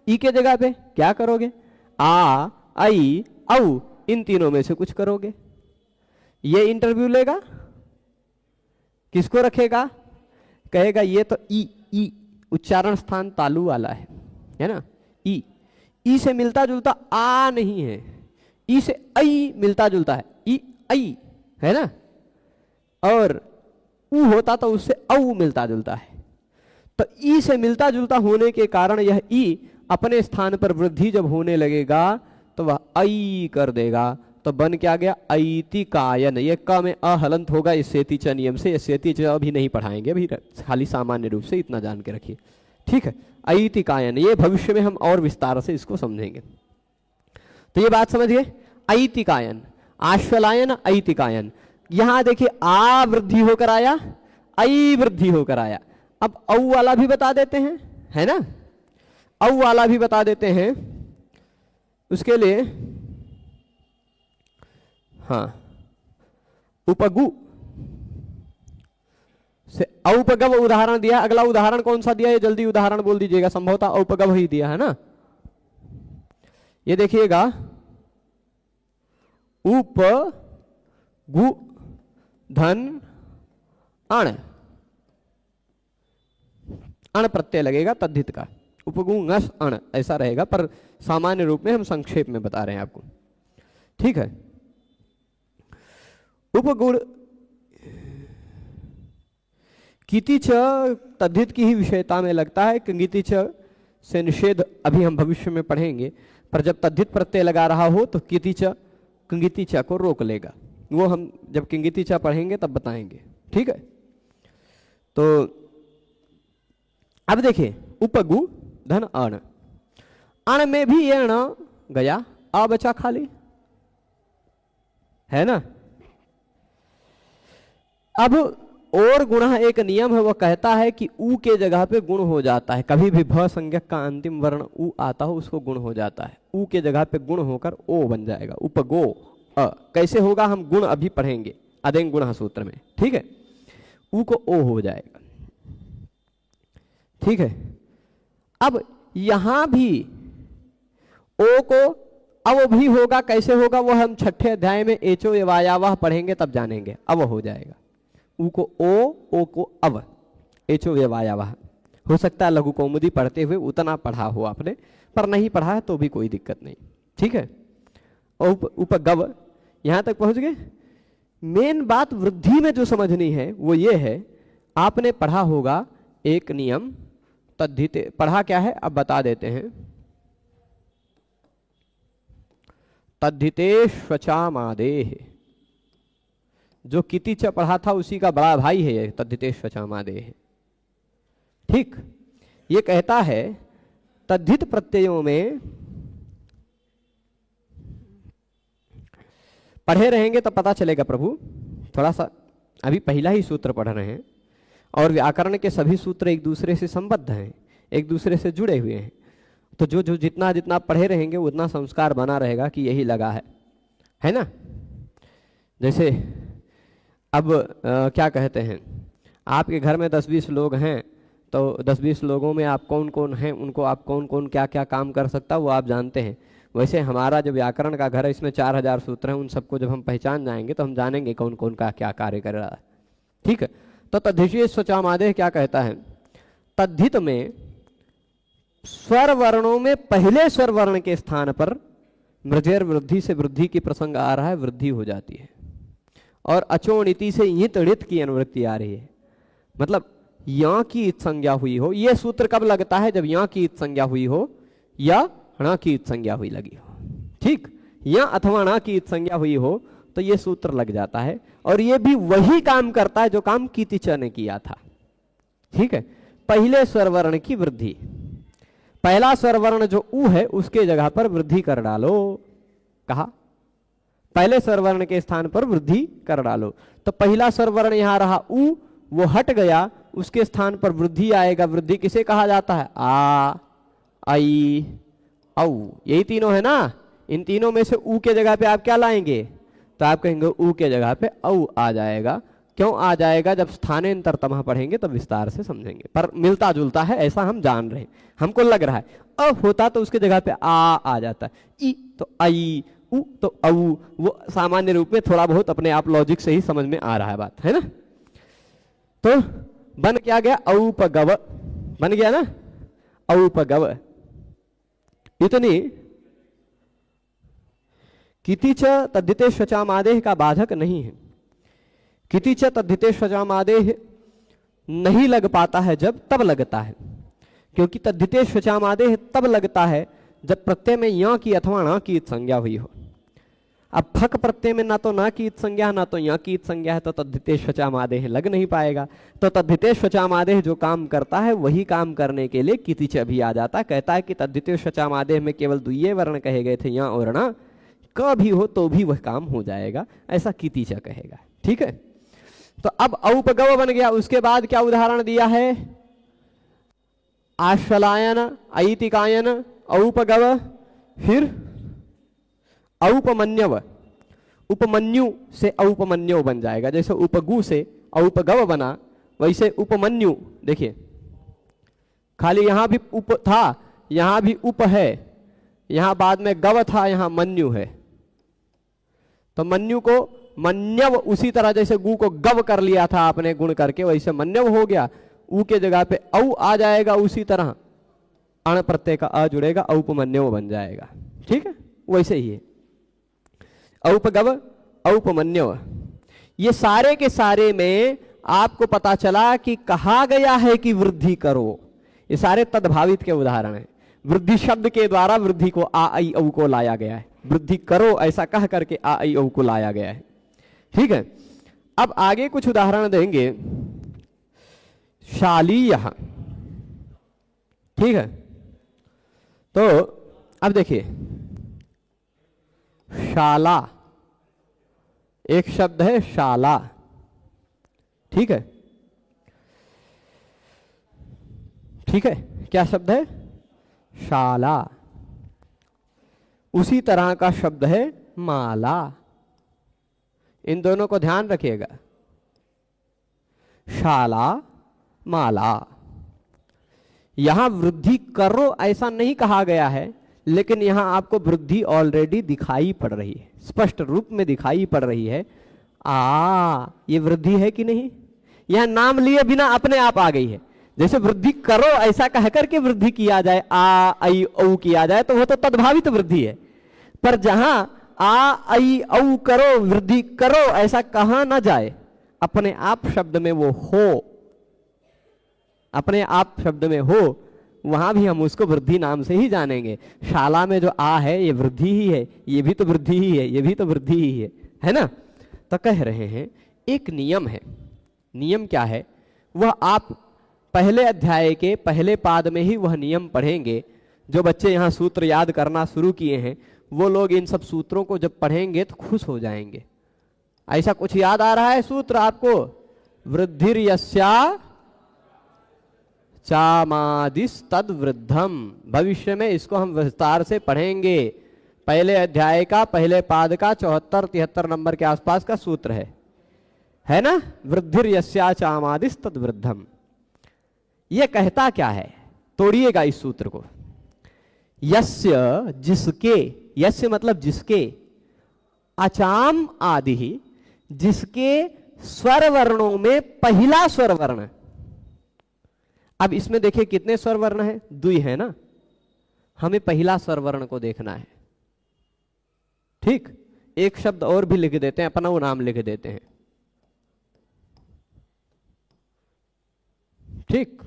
ई के जगह पे क्या करोगे, आ, आई, औ, इन तीनों में से कुछ करोगे। ये इंटरव्यू लेगा, किसको रखेगा, कहेगा ये तो ई उच्चारण स्थान तालु वाला है ना, ई से मिलता जुलता आ नहीं है, ई से आई मिलता जुलता है, ई आई है ना, और ऊ होता तो उससे औ मिलता जुलता है। तो ई से मिलता जुलता होने के कारण यह ई अपने स्थान पर वृद्धि जब होने लगेगा तो वह आई कर देगा, तो बन क्या गया, ऐतिकायन। ये क में अहलंत होगा इस सेती च नियम से, इस सेती च अभी नहीं पढ़ाएंगे, अभी खाली सामान्य रूप से इतना जान के रखिए, ठीक है। ऐतिकायन, ये भविष्य में हम और विस्तार से इसको समझेंगे। तो ये बात समझिए, ऐतिकायन, आश्वलायन, ऐतिकायन। यहां देखिए आ वृद्धि होकर आया, आई वृद्धि होकर आया। अब औ वाला भी बता देते हैं, है ना, औ वाला भी बता देते हैं। उसके लिए हाँ, उपगु, से औपगव उदाहरण दिया। अगला उदाहरण कौन सा दिया, ये जल्दी उदाहरण बोल दीजिएगा, संभवतः औपगव ही दिया है ना। ये देखिएगा, उप गु धन अण, अण प्रत्यय लगेगा तद्धित का, उपगु ngस अण ऐसा रहेगा, पर सामान्य रूप में हम संक्षेप में बता रहे हैं आपको, ठीक है। उपगुण किति च तद्धित की ही विषयता में लगता है, किंगिति च से निषेध अभी हम भविष्य में पढ़ेंगे, पर जब तद्धित प्रत्यय लगा रहा हो तो किति च किंगिति च को रोक लेगा, वो हम जब किंगिति च पढ़ेंगे तब बताएंगे, ठीक है। तो अब देखिए, उपगु धन अण, अण में भी ये अण गया, आ बचा खाली, है ना। अब और गुणा एक नियम है, वो कहता है कि ऊ के जगह पे गुण हो जाता है, कभी भी भ संज्ञक का अंतिम वर्ण ऊ आता हो उसको गुण हो जाता है, ऊ के जगह पे गुण होकर ओ बन जाएगा, उपगो अ। कैसे होगा हम गुण अभी पढ़ेंगे अदेंग गुण सूत्र में, ठीक है। ऊ को ओ हो जाएगा, ठीक है। अब यहां भी ओ को अव भी होगा, कैसे होगा वो हम छठे अध्याय में एचो एवायावाह पढ़ेंगे तब जानेंगे, अव हो जाएगा। ऊ को ओ को अव, एचो एवायावाह। हो सकता है लघु कौमुदी पढ़ते हुए उतना पढ़ा हो आपने, पर नहीं पढ़ा है तो भी कोई दिक्कत नहीं, ठीक है। उपगव यहां तक पहुंच गए। मेन बात वृद्धि में जो समझनी है वो ये है, आपने पढ़ा होगा एक नियम तद्धिते, पढ़ा क्या है अब बता देते हैं। तद्धिते श्वचामादेह, जो किति च पढ़ा था उसी का बड़ा भाई है ये तद्धिते श्वचामादेह, ठीक। ये कहता है तद्धित प्रत्ययों में पढ़े रहेंगे तो पता चलेगा प्रभु, थोड़ा सा अभी पहला ही सूत्र पढ़ रहे हैं और व्याकरण के सभी सूत्र एक दूसरे से संबद्ध हैं, एक दूसरे से जुड़े हुए हैं, तो जो जो जितना जितना पढ़े रहेंगे उतना संस्कार बना रहेगा कि यही लगा है ना। जैसे अब क्या कहते हैं, आपके घर में 10-20 लोग हैं, तो 10-20 लोगों में आप कौन कौन हैं, उनको आप कौन कौन क्या क्या काम कर सकता है वो आप जानते हैं। वैसे हमारा जो व्याकरण का घर है इसमें 4000 सूत्र हैं, उन सबको जब हम पहचान जाएंगे तो हम जानेंगे कौन कौन का क्या कार्य कर रहा है, ठीक है। तो तद्धिते श्वचामादेह क्या कहता है, तद्धित में स्वर वर्णों में पहले स्वर वर्ण के स्थान पर मृजेर वृद्धि से वृद्धि की प्रसंग आ रहा है, वृद्धि हो जाती है, और अचोणिति से ईत ऋत की अनुवृत्ति आ रही है, मतलब यहाँ की इत संज्ञा हुई हो। ये सूत्र कब लगता है, जब यहाँ की इत संज्ञा हुई हो या ण की इत संज्ञा हुई लगी हो, ठीक। या अथवा ण की इत संज्ञा हुई हो तो ये सूत्र लग जाता है, और ये भी वही काम करता है जो काम किति च ने किया था, ठीक है। पहले स्वर वर्ण की वृद्धि, पहला स्वर वर्ण जो ऊ है उसके जगह पर वृद्धि कर डालो, कहा पहले स्वर वर्ण के स्थान पर वृद्धि कर डालो। तो पहला स्वर वर्ण यहां रहा ऊ, वो हट गया, उसके स्थान पर वृद्धि आएगा। वृद्धि किसे कहा जाता है, आ, आई, औ, यही तीनों है ना। इन तीनों में से ऊ के जगह पे आप क्या लाएंगे, तो आप कहेंगे ऊ के जगह पे औ आ जाएगा। क्यों आ जाएगा, जब स्थानांतर तमह पढ़ेंगे तब विस्तार से समझेंगे, पर मिलता जुलता है ऐसा हम जान रहे हैं, हमको लग रहा है। अब होता तो उसके जगह पे आ जाता है, ई तो आई, उ तो औ, वो सामान्य रूप में थोड़ा बहुत अपने आप लॉजिक से ही समझ में आ रहा है बात, है ना। तो बन क्या गया, औपगव बन गया ना, औपगव। इतनी किति च तद्धिते श्वचामादेह का बाधक नहीं है। किति च तद्धिते श्वचामादेह नहीं लग पाता है जब, तब लगता है, क्योंकि तद्धिते श्वचामादेह तब लगता है जब प्रत्यय में या की अथवा न की संज्ञा हुई हो। अब फक प्रत्यय में ना तो ना की संज्ञा ना तो या की संज्ञा है, तो तद्धिते श्वचामादेह लग नहीं पाएगा। तो तद्धिते श्वचामादेह जो काम करता है वही काम करने के लिए किति च भी आ जाता है। कहता है कि तद्धिते श्वचामादेह में केवल द्वितीय वर्ण कहे गए थे, या और ना, क भी हो तो भी वह काम हो जाएगा, ऐसा किति च कहेगा, ठीक है। तो अब औपगव बन गया। उसके बाद क्या उदाहरण दिया है, आश्वलायन, ऐतिकायन, औपगव, फिर औपमन्यव। उपमन्यु से औपमन्यव बन जाएगा, जैसे उपगु से औपगव बना वैसे उपमन्यु, देखिए खाली यहां भी उप था, यहां भी उप है, यहां बाद में गव था, यहां मन्यु है। तो मन्यु को मन्यव, उसी तरह जैसे गु को गव कर लिया था आपने गुण करके, वैसे मन्यव हो गया। ऊ के जगह पे औ आ जाएगा, उसी तरह अण प्रत्यय का अ जुड़ेगा, औपमन्यव बन जाएगा। ठीक है, वैसे ही है औपगव औपमन्यव। ये सारे के सारे में आपको पता चला कि कहा गया है कि वृद्धि करो। ये सारे तद्भावित के उदाहरण हैं। वृद्धि शब्द के द्वारा वृद्धि को आ आई औ को लाया गया है। वृद्धि करो ऐसा कह करके आ आई औ को लाया गया है। ठीक है, अब आगे कुछ उदाहरण देंगे। शालीय, ठीक है, तो अब देखिए शाला, एक शब्द है शाला। ठीक है, ठीक है, क्या शब्द है? शाला। उसी तरह का शब्द है माला। इन दोनों को ध्यान रखिएगा, शाला माला। यहां वृद्धि करो ऐसा नहीं कहा गया है, लेकिन यहां आपको वृद्धि ऑलरेडी दिखाई पड़ रही है, स्पष्ट रूप में दिखाई पड़ रही है। ये वृद्धि है कि नहीं? यह नाम लिए बिना अपने आप आ गई है। जैसे वृद्धि करो ऐसा कह करके वृद्धि किया जाए, आ आई औ किया जाए, तो वो तो तद्भावित वृद्धि है। पर जहां आ आई औ करो, वृद्धि करो ऐसा कहा ना जाए, अपने आप शब्द में वो हो, अपने आप शब्द में हो, वहां भी हम उसको वृद्धि नाम से ही जानेंगे। शाला में जो आ है ये वृद्धि ही है, ये भी तो वृद्धि ही है, ये भी तो वृद्धि ही है ना? तो कह रहे हैं एक नियम है। नियम क्या है? वह आप पहले अध्याय के पहले पाद में ही वह नियम पढ़ेंगे। जो बच्चे यहाँ सूत्र याद करना शुरू किए हैं वो लोग इन सब सूत्रों को जब पढ़ेंगे तो खुश हो जाएंगे। ऐसा कुछ याद आ रहा है सूत्र आपको? वृद्धिर्यस्या चामादिस तद वृद्धम। भविष्य में इसको हम विस्तार से पढ़ेंगे। पहले अध्याय का पहले पाद का 74-73 नंबर के आसपास का सूत्र है ना? वृद्धिर्यस्या चामादिस तद वृद्धम। यह कहता क्या है? तोड़िएगा इस सूत्र को। यस्य, जिसके, यस्य मतलब जिसके, अचाम आदि, जिसके स्वर वर्णों में पहला स्वर वर्ण। अब इसमें देखिए कितने स्वर वर्ण है? 2 है ना? हमें पहला स्वर वर्ण को देखना है। ठीक, एक शब्द और भी लिख देते हैं, अपना वो नाम लिख देते हैं। ठीक,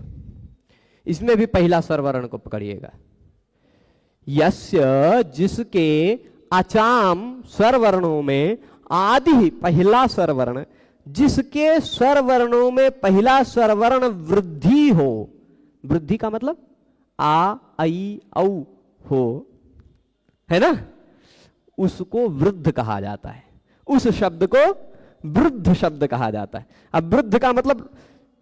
इसमें भी पहला स्वर वर्ण को पकड़िएगा। यस्य, जिसके अचाम स्वर वर्णों में आदि पहला स्वर वर्ण, जिसके स्वर वर्णों में पहला स्वर वर्ण वृद्धि हो। वृद्धि का मतलब आ आई औ हो, है ना? उसको वृद्ध कहा जाता है। उस शब्द को वृद्ध शब्द कहा जाता है। अब वृद्ध का मतलब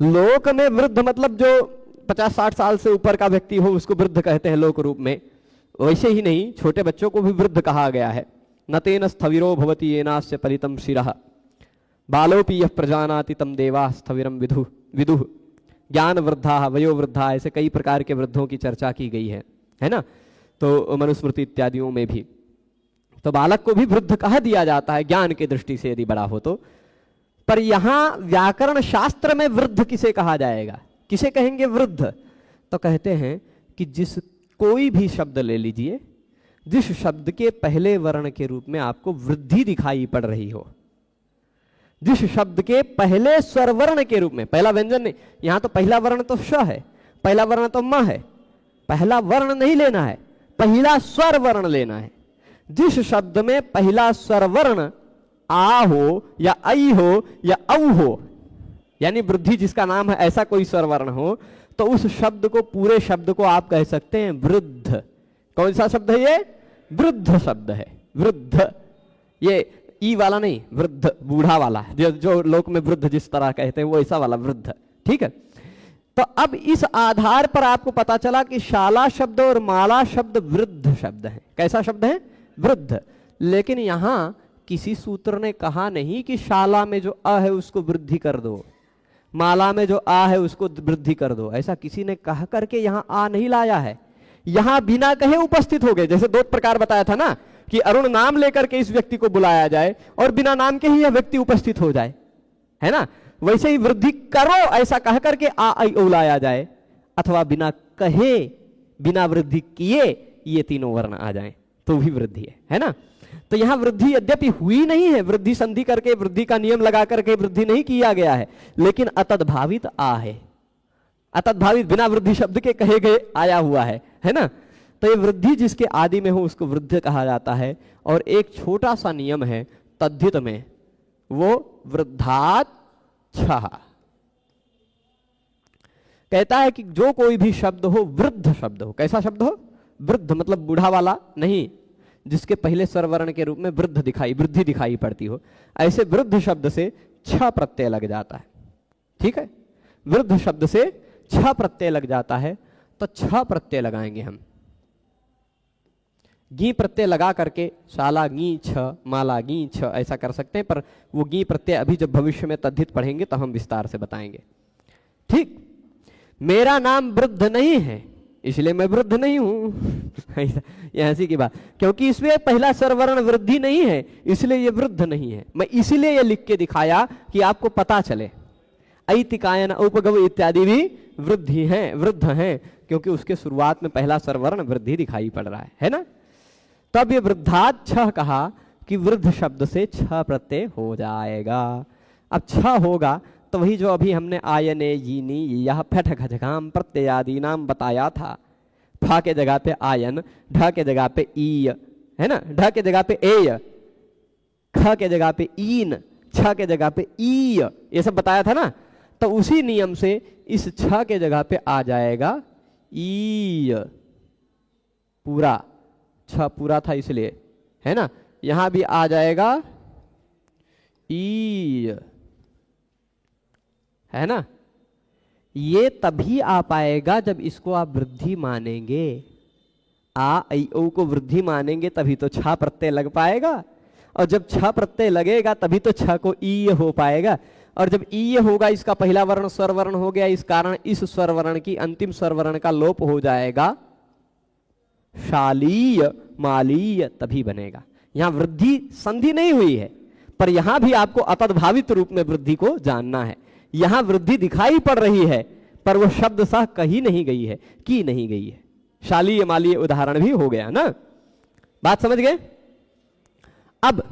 लोक में वृद्ध मतलब जो 50-60 साल से ऊपर का व्यक्ति हो उसको वृद्ध कहते हैं लोक रूप में। वैसे ही नहीं, छोटे बच्चों को भी वृद्ध कहा गया है। न तेन स्थविरो भवति येनास्य परितं शिरः बालोपि यः प्रजानाति तं देवाः स्थविरं विदुः। ज्ञान वृद्धा, वयो वृद्धा, ऐसे कई प्रकार के वृद्धों की चर्चा की गई है ना? तो मनुस्मृति इत्यादियों में भी तो बालक को भी वृद्ध कह दिया जाता है ज्ञान की दृष्टि से यदि बड़ा हो तो। पर यहां व्याकरण शास्त्र में वृद्ध किसे कहा जाएगा? किसे कहेंगे वृद्ध? तो कहते हैं कि जिस कोई भी शब्द ले लीजिए जिस शब्द के पहले वर्ण के रूप में आपको वृद्धि दिखाई पड़ रही हो, जिस शब्द के पहले स्वर वर्ण के रूप में, पहला व्यंजन नहीं, यहां तो पहला वर्ण तो श है, पहला वर्ण तो म है, पहला वर्ण नहीं लेना है, पहला स्वर वर्ण लेना है। जिस शब्द में पहला स्वर वर्ण आ हो या आई हो या औ हो, यानी वृद्धि जिसका नाम है ऐसा कोई स्वर वर्ण हो, तो उस शब्द को, पूरे शब्द को आप कह सकते हैं वृद्ध। कौन सा शब्द है ये? वृद्ध शब्द है। वृद्ध, ये ई वाला नहीं, वृद्ध बूढ़ा वाला, जो लोक में वृद्ध जिस तरह कहते हैं वो ऐसा वाला वृद्ध। ठीक है, तो अब इस आधार पर आपको पता चला कि शाला शब्द और माला शब्द वृद्ध शब्द है। कैसा शब्द है? वृद्ध। लेकिन यहां किसी सूत्र ने कहा नहीं कि शाला में जो अ है उसको वृद्धि कर दो, माला में जो आ है उसको वृद्धि कर दो, ऐसा किसी ने कह करके यहां आ नहीं लाया है। यहां बिना कहे उपस्थित हो गए। जैसे दो प्रकार बताया था ना कि अरुण नाम लेकर के इस व्यक्ति को बुलाया जाए और बिना नाम के ही यह व्यक्ति उपस्थित हो जाए, है ना। वैसे ही वृद्धि करो ऐसा कह करके आ आई ओ लाया जाए, अथवा बिना कहे बिना वृद्धि किए ये तीनों वर्ण आ जाएं तो भी वृद्धि है ना। तो यहां वृद्धि यद्यपि हुई नहीं है, वृद्धि संधि करके वृद्धि का नियम लगा करके वृद्धि नहीं किया गया है, लेकिन अतद्भावित आ है। अतद्भावित बिना वृद्धि शब्द के कहे गए आया हुआ है ना। तो ये वृद्धि जिसके आदि में हो उसको वृद्धि कहा जाता है। और एक छोटा सा नियम है तद्धित में, वो वृद्धात् छः कहता है कि जो कोई भी शब्द हो वृद्ध शब्द हो। कैसा शब्द हो? वृद्ध मतलब बूढ़ा वाला नहीं, जिसके पहले स्वरवर्ण के रूप में वृद्धि दिखाई पड़ती हो, ऐसे वृद्ध शब्द से छ प्रत्यय लग जाता है। ठीक है, वृद्ध शब्द से छ प्रत्यय लग जाता है। तो छ प्रत्यय लगाएंगे हम, गी प्रत्यय लगा करके शाला गी छ, माला गी छ ऐसा कर सकते हैं, पर वो गी प्रत्यय अभी जब भविष्य में तद्धित पढ़ेंगे तो हम विस्तार से बताएंगे। ठीक, मेरा नाम वृद्ध नहीं है इसलिए मैं वृद्ध नहीं हूं ये हंसी की बात, क्योंकि इसमें पहला स्वरवर्ण वृद्धि नहीं है इसलिए ये वृद्ध नहीं है। मैं इसीलिए ये लिख के दिखाया कि आपको पता चले। ऐतिकायन उपगव इत्यादि भी वृद्धि हैं, वृद्ध हैं, क्योंकि उसके शुरुआत में पहला स्वरवर्ण वृद्धि दिखाई पड़ रहा है ना। तब ये वृद्धात् छः कहा कि वृद्ध शब्द से छ प्रत्यय हो जाएगा। अब छ होगा तो वही जो अभी हमने आयने यीनी यह फठ खजघाम प्रत्ययादि नाम बताया था। फा के जगह पे आयन, ढ के जगह पे ई, है ना, ढ के जगह पे एय, ख के जगह पे ईन, छ के जगह पे ई, ये सब बताया था ना। तो उसी नियम से इस छ के जगह पे आ जाएगा ई, पूरा छ पूरा था इसलिए, है ना। यहां भी आ जाएगा ई, है ना। ये तभी आ पाएगा जब इसको आप वृद्धि मानेंगे। आ ऐ ओ को वृद्धि मानेंगे तभी तो छ प्रत्यय लग पाएगा, और जब छ प्रत्यय लगेगा तभी तो छ को ई हो पाएगा। और जब ई होगा इसका पहला वर्ण स्वर वर्ण हो गया, इस कारण इस स्वर वर्ण की अंतिम स्वर वर्ण का लोप हो जाएगा, शालीय मालीय तभी बनेगा। यहां वृद्धि संधि नहीं हुई है, पर यहां भी आपको अतद्भावित रूप में वृद्धि को जानना है। यहां वृद्धि दिखाई पड़ रही है पर वो शब्द सह कही नहीं गई है, की नहीं गई है। शालीय मालीय उदाहरण भी हो गया ना, बात समझ गए। अब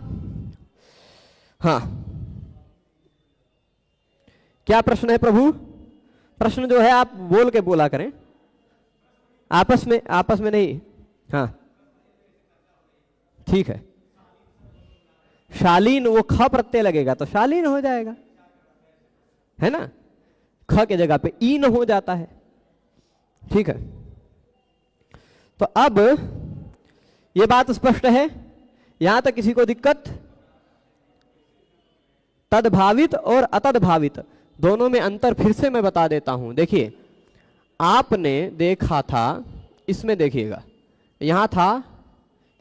हाँ, क्या प्रश्न है प्रभु? प्रश्न जो है आप बोल के बोला करें, आपस में नहीं। हाँ ठीक है, शालीन वो ख प्रत्यय लगेगा तो शालीन हो जाएगा, है ना। ख के जगह पे ईन हो जाता है। ठीक है, तो अब ये बात स्पष्ट है, यहां तक किसी को दिक्कत? तद्भावित और अतद्भावित दोनों में अंतर फिर से मैं बता देता हूं। देखिए, आपने देखा था, इसमें देखिएगा, यहां था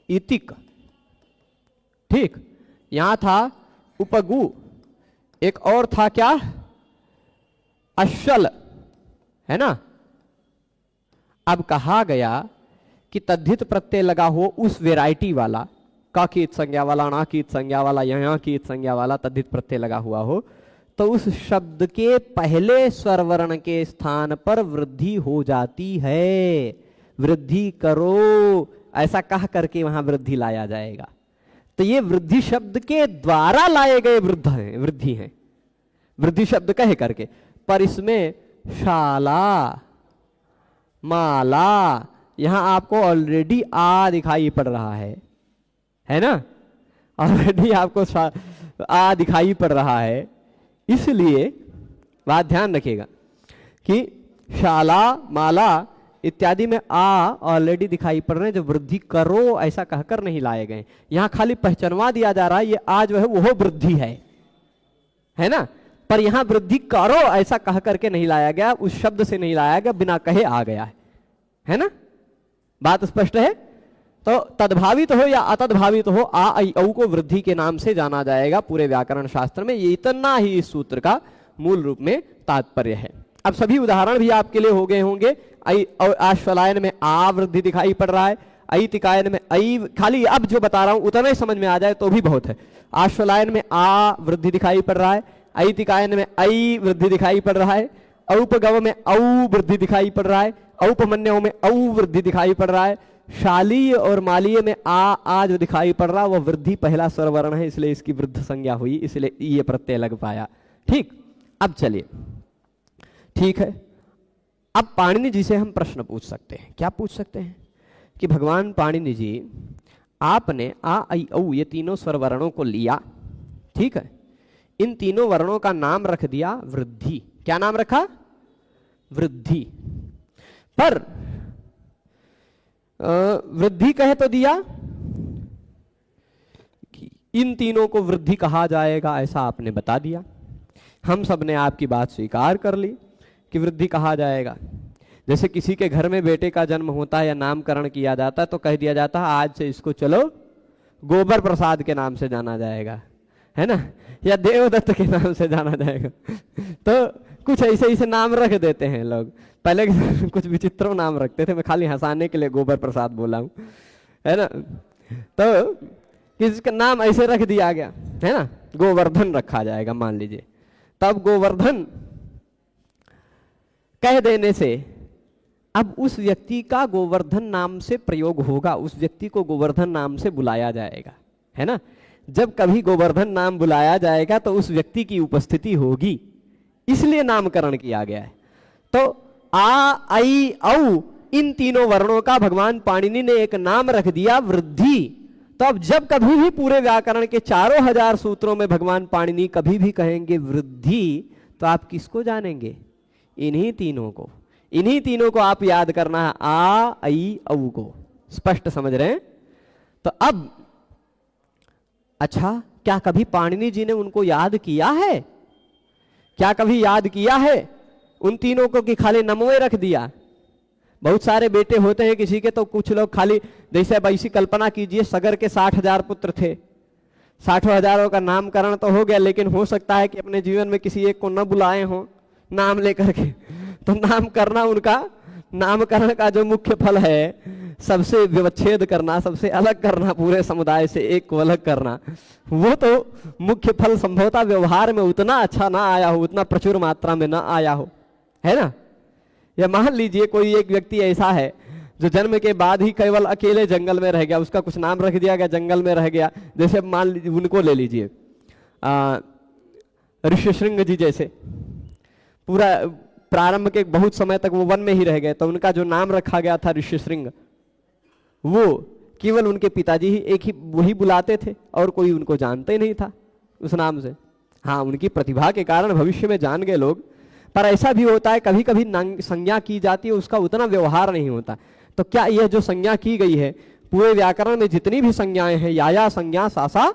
इतिक, ठीक, यहां था उपगु, एक और था क्या, अश्वल, है ना। अब कहा गया कि तद्धित प्रत्यय लगा हो उस वेराइटी वाला, का कीत संज्ञा वाला, ना कीत संज्ञा वाला, यहाँ कीत संज्ञा वाला तद्धित प्रत्यय लगा हुआ हो, तो उस शब्द के पहले स्वरवर्ण के स्थान पर वृद्धि हो जाती है। वृद्धि करो ऐसा कह करके वहां वृद्धि लाया जाएगा। तो ये वृद्धि शब्द के द्वारा लाए गए वृद्धि हैं, वृद्धि शब्द कहे करके। पर इसमें शाला माला, यहां आपको ऑलरेडी आ दिखाई पड़ रहा है ना, ऑलरेडी आपको आ दिखाई पड़ रहा है। इसलिए बात ध्यान रखिएगा कि शाला माला इत्यादि में आ ऑलरेडी दिखाई पड़ रहे हैं, जो वृद्धि करो ऐसा कहकर नहीं लाए गए। यहां खाली पहचानवा दिया जा रहा है, ये आ जो है वो वृद्धि है ना, पर यहां वृद्धि करो ऐसा कह करके नहीं लाया गया, उस शब्द से नहीं लाया गया, बिना कहे आ गया है ना। बात स्पष्ट है। तो तद्भावित हो या अतद्भावित हो, आ ऐ औ को वृद्धि के नाम से जाना जाएगा पूरे व्याकरण शास्त्र में। ये इतना ही इस सूत्र का मूल रूप में तात्पर्य है। अब सभी उदाहरण भी आपके लिए हो गए होंगे। और आश्वलायन में आ वृद्धि दिखाई पड़ रहा है, ऐतिकायन में ऐ, खाली अब जो बता रहा हूं उतना ही समझ में आ जाए तो भी बहुत है। आश्वलायन में आ वृद्धि दिखाई पड़ रहा है, ऐतिकायन में ऐ वृद्धि दिखाई पड़ रहा है, औपगव में औ वृद्धि दिखाई पड़ रहा है, औपमन्यों में औ वृद्धि दिखाई पड़ रहा है, शालीय और मालीय में आ जो दिखाई पड़ रहा है वह वृद्धि पहला स्वर वर्ण है, इसलिए इसकी वृद्ध संज्ञा हुई, इसलिए ये प्रत्यय लग पाया। ठीक, अब चलिए, ठीक है। अब पाणिनि जी से हम प्रश्न पूछ सकते हैं। क्या पूछ सकते हैं कि भगवान पाणिनि जी, आपने आ ऐ औ ये तीनों स्वर वर्णों को लिया, ठीक है, इन तीनों वर्णों का नाम रख दिया वृद्धि। क्या नाम रखा? वृद्धि। पर वृद्धि कहे तो दिया कि इन तीनों को वृद्धि कहा जाएगा, ऐसा आपने बता दिया। हम सब ने आपकी बात स्वीकार कर ली कि वृद्धि कहा जाएगा। जैसे किसी के घर में बेटे का जन्म होता है या नामकरण किया जाता है तो कह दिया जाता है आज से इसको चलो गोबर प्रसाद के नाम से जाना जाएगा, है ना, या देवदत्त के नाम से जाना जाएगा। तो कुछ ऐसे नाम रख देते हैं लोग। पहले कुछ विचित्र नाम रखते थे, मैं खाली हंसाने के लिए गोबर प्रसाद बोला हूं, है ना। तो किसी का नाम ऐसे रख दिया गया, है ना, गोवर्धन रखा जाएगा मान लीजिए। तब गोवर्धन कह देने से अब उस व्यक्ति का गोवर्धन नाम से प्रयोग होगा, उस व्यक्ति को गोवर्धन नाम से बुलाया जाएगा, है ना। जब कभी गोवर्धन नाम बुलाया जाएगा तो उस व्यक्ति की उपस्थिति होगी, इसलिए नामकरण किया गया है। तो आ ऐ औ इन तीनों वर्णों का भगवान पाणिनि ने एक नाम रख दिया वृद्धि। तो अब जब कभी भी पूरे व्याकरण के 4000 सूत्रों में भगवान पाणिनि कभी भी कहेंगे वृद्धि, तो आप किसको जानेंगे? इन्हीं तीनों को। इन्हीं तीनों को आप याद करना है, आ ऐ औ को। स्पष्ट समझ रहे हैं? तो अब अच्छा, क्या कभी पाणिनि जी ने उनको याद किया है? क्या कभी याद किया है उन तीनों को कि खाली नमोए रख दिया? बहुत सारे बेटे होते हैं किसी के, तो कुछ लोग खाली, जैसे अब ऐसी कल्पना कीजिए सगर के 60,000 पुत्र थे, 60,000 का नामकरण तो हो गया, लेकिन हो सकता है कि अपने जीवन में किसी एक को न बुलाए हों नाम लेकर के। तो नाम करना, उनका नामकरण का जो मुख्य फल है सबसे विच्छेद करना, सबसे अलग करना, पूरे समुदाय से एक को अलग करना, वो तो मुख्य फल संभवतः व्यवहार में उतना अच्छा ना आया हो, उतना प्रचुर मात्रा में ना आया हो, है ना। या मान लीजिए कोई एक व्यक्ति ऐसा है जो जन्म के बाद ही केवल अकेले जंगल में रह गया, उसका कुछ नाम रख दिया गया, जंगल में रह गया। जैसे मान लीजिए उनको ले लीजिए, ऋष्यशृंग जी जैसे, पूरा प्रारंभ के बहुत समय तक वो वन में ही रह गए, तो उनका जो नाम रखा गया था ऋष्यशृंग, वो केवल उनके पिताजी ही एक ही वही बुलाते थे और कोई उनको जानते ही नहीं था उस नाम से। हाँ, उनकी प्रतिभा के कारण भविष्य में जान गए लोग, पर ऐसा भी होता है कभी कभी संज्ञा की जाती है, उसका उतना व्यवहार नहीं होता। तो क्या यह जो संज्ञा की गई है, पूरे व्याकरण में जितनी भी संज्ञाएं हैं, या संज्ञा सासा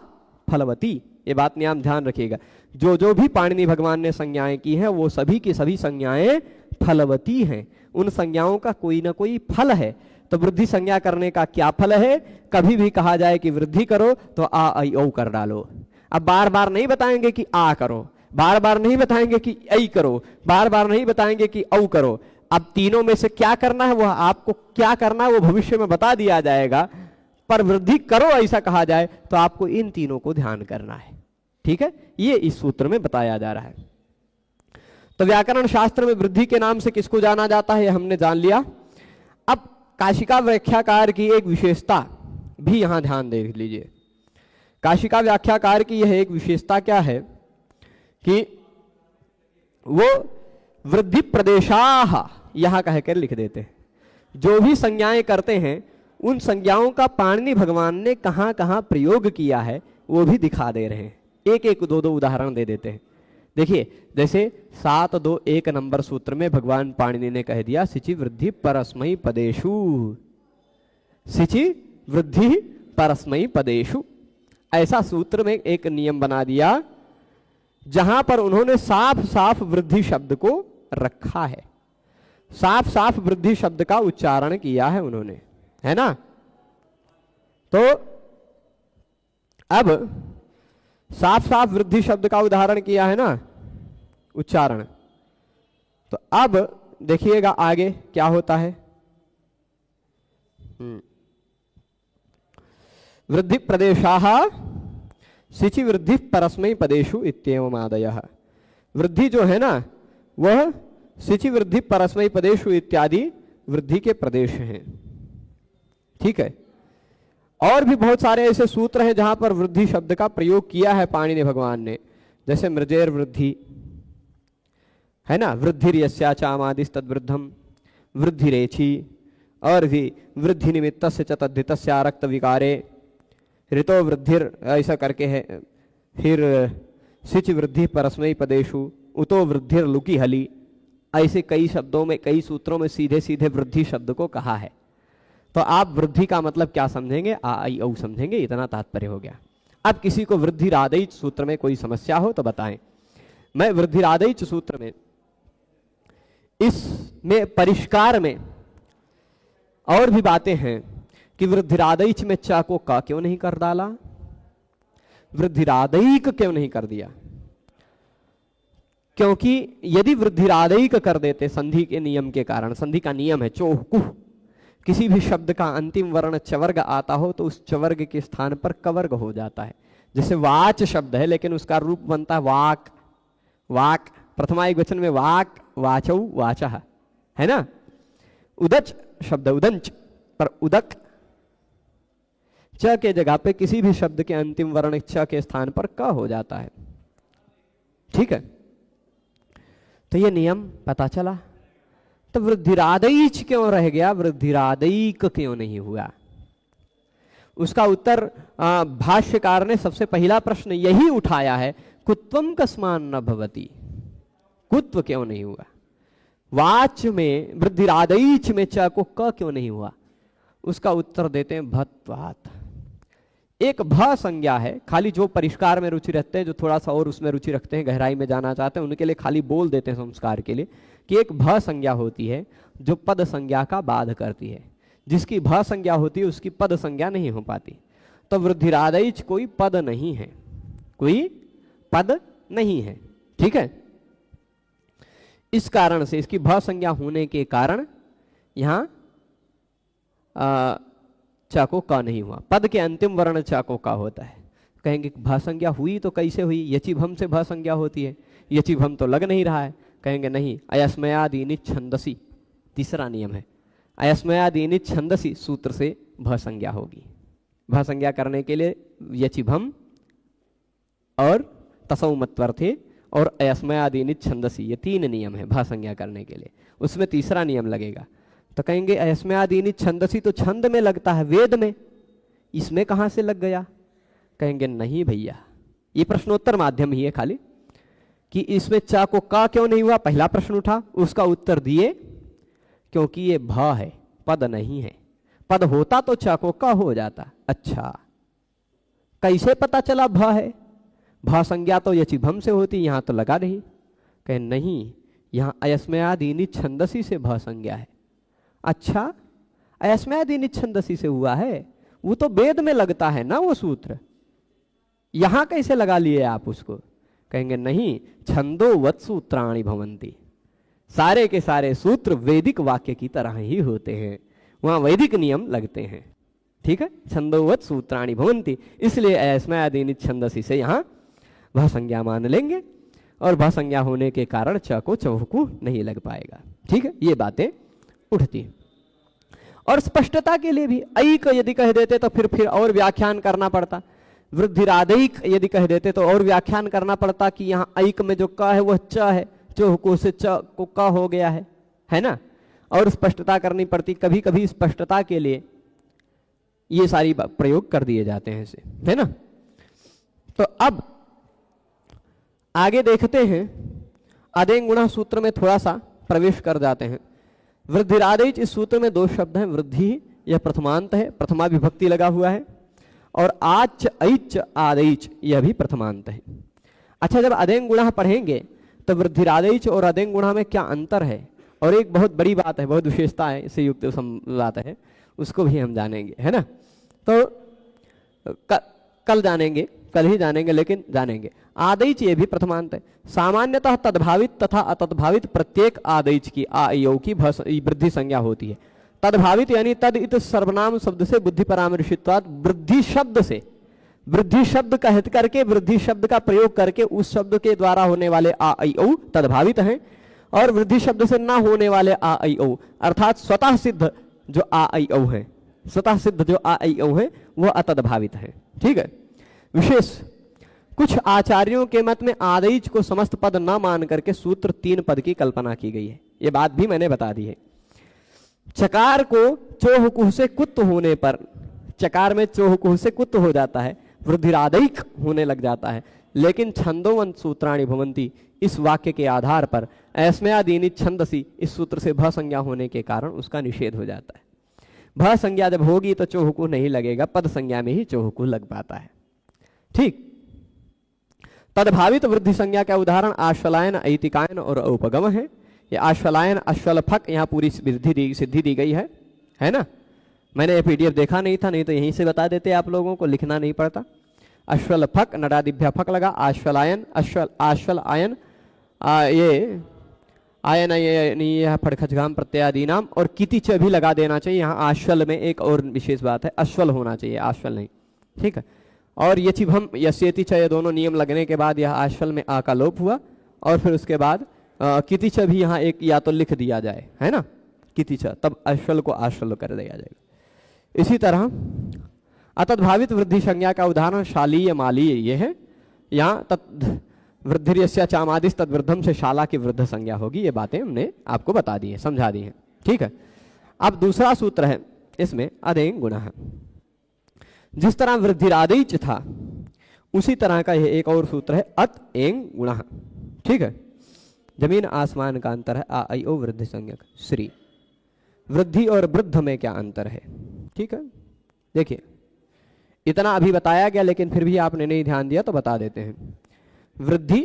फलवती, ये बात में आप ध्यान रखिएगा। जो जो भी पाणिनि भगवान ने संज्ञाएं की हैं वो सभी की सभी संज्ञाएं फलवती हैं, उन संज्ञाओं का कोई ना कोई फल है। तो वृद्धि संज्ञा करने का क्या फल है? कभी भी कहा जाए कि वृद्धि करो तो आ ऐ औ कर डालो। अब बार बार नहीं बताएंगे कि आ करो, बार बार नहीं बताएंगे कि ऐ करो, बार बार नहीं बताएंगे कि औ करो। अब तीनों में से क्या करना है, वह आपको क्या करना है वो भविष्य में बता दिया जाएगा, पर वृद्धि करो ऐसा कहा जाए तो आपको इन तीनों को ध्यान करना है। ठीक है, ये इस सूत्र में बताया जा रहा है। तो व्याकरण शास्त्र में वृद्धि के नाम से किसको जाना जाता है, हमने जान लिया। अब काशिका व्याख्याकार की एक विशेषता भी यहां ध्यान दे लीजिए। काशिका व्याख्याकार की यह एक विशेषता क्या है कि वो वृद्धि प्रदेशाह यहां कहकर लिख देते हैं। जो भी संज्ञाएं करते हैं उन संज्ञाओं का पाणिनि भगवान ने कहां कहां प्रयोग किया है वो भी दिखा दे रहे हैं। एक एक दो दो उदाहरण दे देते हैं। देखिए, जैसे 7-2-1 नंबर सूत्र में भगवान पाणिनि ने कह दिया सिचि वृद्धि परस्मै पदेषु, सिचि वृद्धि परस्मै पदेषु। ऐसा सूत्र में एक नियम बना दिया जहां पर उन्होंने साफ साफ वृद्धि शब्द को रखा है, साफ साफ वृद्धि शब्द का उच्चारण किया है उन्होंने, है ना। तो अब साफ साफ वृद्धि शब्द का उदाहरण किया है ना, उच्चारण। तो अब देखिएगा आगे क्या होता है। वृद्धि प्रदेशाः सिचि वृद्धि परस्मै पदेषु इत्येवमादयः। वृद्धि जो है ना वह सिचि वृद्धि परस्मै पदेषु इत्यादि वृद्धि के प्रदेश हैं। ठीक है। और भी बहुत सारे ऐसे सूत्र हैं जहां पर वृद्धि शब्द का प्रयोग किया है पाणिनि भगवान ने, जैसे मृजेर वृद्धि है ना, वृद्धि यस्याचामादिस्तद्वृद्धम, वृद्धि रेची, और भी वृद्धि निमित्तस्य च तद्धितस्य आरक्त विकारे, ऋतो वृद्धिर ऐसा करके है। फिर सिच वृद्धि परस्मै पदेषु, उतो वृद्धिर लुकी हली, ऐसे कई शब्दों में कई सूत्रों में सीधे सीधे वृद्धि शब्द को कहा है। तो आप वृद्धि का मतलब क्या समझेंगे, आ आई औ समझेंगे, इतना तात्पर्य हो गया। अब किसी को वृद्धिरादैच सूत्र में कोई समस्या हो तो बताएं। मैं वृद्धिरादैच सूत्र में इसमें परिष्कार में और भी बातें हैं कि वृद्धिरादैच में चा को का क्यों नहीं कर डाला, वृद्धिरादैक क्यों नहीं कर दिया। क्योंकि यदि वृद्धिरादैक कर देते संधि के नियम के कारण, संधि का नियम है चोह कुह, किसी भी शब्द का अंतिम वर्ण चवर्ग आता हो तो उस चवर्ग के स्थान पर कवर्ग हो जाता है। जैसे वाच शब्द है लेकिन उसका रूप बनता है वाक, वाक प्रथमा एक वचन में वाक, वाचौ वाचः, है ना। उदच शब्द उदंच, पर उदक च के जगह पे किसी भी शब्द के अंतिम वर्ण च के स्थान पर क हो जाता है। ठीक है। तो ये नियम पता चला। तो वृद्धिरादैच क्यों रह गया, वृद्धिरादैक क्यों नहीं हुआ। उसका उत्तर भाष्यकार ने सबसे पहला प्रश्न यही उठाया है, कुत्वम कस्मान न भवति, कुत्व क्यों नहीं हुआ। वाच में वृद्धिरादैच में च को क क्यों नहीं हुआ, उसका उत्तर देते हैं भत्वात्। एक भ संज्ञा है, खाली जो परिष्कार में रुचि रखते हैं, जो थोड़ा सा और उसमें रुचि रखते हैं, गहराई में जाना चाहते हैं, उनके लिए खाली बोल देते हैं संस्कार के लिए कि एक भ संज्ञा होती है जो पद संज्ञा का बाध करती है। जिसकी भ संज्ञा होती है उसकी पद संज्ञा नहीं हो पाती। तो वृद्धिरादैच कोई पद नहीं है, कोई पद नहीं है। ठीक है। इस कारण से, इसकी भ संज्ञा होने के कारण यहां चाको का नहीं हुआ। पद के अंतिम वर्ण चाको का होता है। कहेंगे भ संज्ञा हुई तो कैसे हुई, यचिभम से भ संज्ञा होती है, यचिभम तो लग नहीं रहा है। कहेंगे नहीं, अयस्मयादीनि छंदसी, तीसरा नियम है, अयस्मयादीनि छंदसी सूत्र से भ संज्ञा होगी। भ संज्ञा करने के लिए यचिभम और तसौ मत्वर्थे और अयस्मयादीनि छंदसी, ये तीन नियम है भ संज्ञा करने के लिए। उसमें तीसरा नियम लगेगा। तो कहेंगे अयस्मयादीनि छंदसी तो छंद में लगता है, वेद में, इसमें कहां से लग गया। कहेंगे नहीं भैया, ये प्रश्नोत्तर माध्यम ही है खाली, कि इसमें चा को का क्यों नहीं हुआ। पहला प्रश्न उठा, उसका उत्तर दिए क्योंकि ये भ है, पद नहीं है। पद होता तो चा को का हो जाता। अच्छा, कैसे पता चला भ है, भ संज्ञा तो यचिभम से होती, यहां तो लगा नहीं। कहे नहीं, यहां अयस्मयादीनि छंदसी से भ संज्ञा है। अच्छा, अयस्मयादीनि छंदसी से हुआ है, वो तो वेद में लगता है ना वो सूत्र, यहां कैसे लगा लिए आप उसको। कहेंगे नहीं, छंदो वत् सूत्राणि भवन्ति, सारे के सारे सूत्र वैदिक वाक्य की तरह ही होते हैं, वहां वैदिक नियम लगते हैं। ठीक है, छंदो वत् सूत्राणि भवन्ति, इसलिए अयस्मयादीनि छंदसी से यहां भ संज्ञा मान लेंगे, और भ संज्ञा होने के कारण च को चौहकू नहीं लग पाएगा। ठीक है, ये बातें उठती। और स्पष्टता के लिए भी ऐक यदि कह देते तो फिर और व्याख्यान करना पड़ता। वृद्धिरादैक यदि कह देते तो और व्याख्यान करना पड़ता कि यहाँ ऐक में जो क है वह च है, चौहकू से च को क हो गया है ना। और स्पष्टता करनी पड़ती। कभी कभी स्पष्टता के लिए ये सारी प्रयोग कर दिए जाते हैं इसे, है ना। तो अब आगे देखते हैं, अदेंग गुणा सूत्र में थोड़ा सा प्रवेश कर जाते हैं। वृद्धिरादैच, इस सूत्र में दो शब्द हैं। वृद्धि यह प्रथमांत है, प्रथमा विभक्ति लगा हुआ है, और आच ऐच आदैच यह भी प्रथमांत है। अच्छा, जब अदेंग गुणा पढ़ेंगे तो वृद्धिरादैच और अदेंग गुणा में क्या अंतर है, और एक बहुत बड़ी बात है, बहुत विशेषता है, इससे युक्त बात है, उसको भी हम जानेंगे, है ना। तो कल जानेंगे, कल ही जानेंगे, लेकिन जानेंगे। आदैच ये भी प्रथमांत है। सामान्यतः तद्भावित तथा अतद्भावित प्रत्येक आदैच की आ ई औ की वृद्धि संज्ञा होती है। तद्भावित यानी तद इत सर्वनाम शब्द से बुद्धि परामर्शित्वात्, वृद्धि शब्द से, वृद्धि शब्द का हित करके, वृद्धि शब्द का प्रयोग करके उस शब्द के द्वारा होने वाले आ ई औ तद्भावित हैं, और वृद्धि शब्द से ना होने वाले आ ई औ अर्थात स्वतः सिद्ध जो आ ई औ है, स्वतः सिद्ध जो आ ई औ है वह अतद्भावित है। ठीक है। विशेष कुछ आचार्यों के मत में आदैच को समस्त पद न मान करके सूत्र 3 पद की कल्पना की गई है। यह बात भी मैंने बता दी है। चकार को चोह कुह से कुत्त होने पर, चकार में चोह कुह से कुत्त हो जाता है, वृद्धिरादैक होने लग जाता है, लेकिन छंदोवंत सूत्राणि भवंती, इस वाक्य के आधार पर ऐस्मयादीनि छंदसी, इस सूत्र से भ संज्ञा होने के कारण उसका निषेध हो जाता है। भ संज्ञा जब होगी तो चोह कुह नहीं लगेगा, पद संज्ञा में ही चोह कुह लग पाता है। ठीक। तद्भावित वृद्धि संज्ञा का उदाहरण आश्वलायन, ऐतिकायन और औपगम है। ये आश्वलायन, अश्वलफक, यहाँ पूरी सिद्धि दी गई है ना। मैंने ये पीडीएफ देखा नहीं था, नहीं तो यहीं से बता देते आप लोगों को, लिखना नहीं पड़ता। अश्वलफक, नडादिभ्या फक लगा, आश्वलायन, आश्वल आयन, ये आयन ये फड़खजघाम प्रत्यादि नाम, और कितिच भी लगा देना चाहिए। यहाँ आश्वल में एक और विशेष बात है, अश्वल होना चाहिए, आश्वल नहीं। ठीक है। और यचिभम, यस्येति च, ये दोनों नियम लगने के बाद यह आश्वल में आ का लोप हुआ, और फिर उसके बाद कितिच भी यहाँ एक या तो लिख दिया जाए, है ना, कितिच, तब अश्वल को आश्वल कर दिया जाएगा। इसी तरह अतद्भावित वृद्धि संज्ञा का उदाहरण शालीय, मालीय ये है। यहाँ तद वृद्धिर्यस्य चामादिस तद्वृद्धम से शाला की वृद्ध संज्ञा होगी। ये बातें हमने आपको बता दी है, समझा दी है। ठीक है। अब दूसरा सूत्र है इसमें अदेंग गुणः है। जिस तरह वृद्धिरादैच था उसी तरह का यह एक और सूत्र है अत एंग गुणः। ठीक है। जमीन आसमान का अंतर है आ आई ओ वृद्धि संज्ञक श्री। वृद्धि और वृद्ध में क्या अंतर है? ठीक है। देखिए इतना अभी बताया गया, लेकिन फिर भी आपने नहीं ध्यान दिया तो बता देते हैं। वृद्धि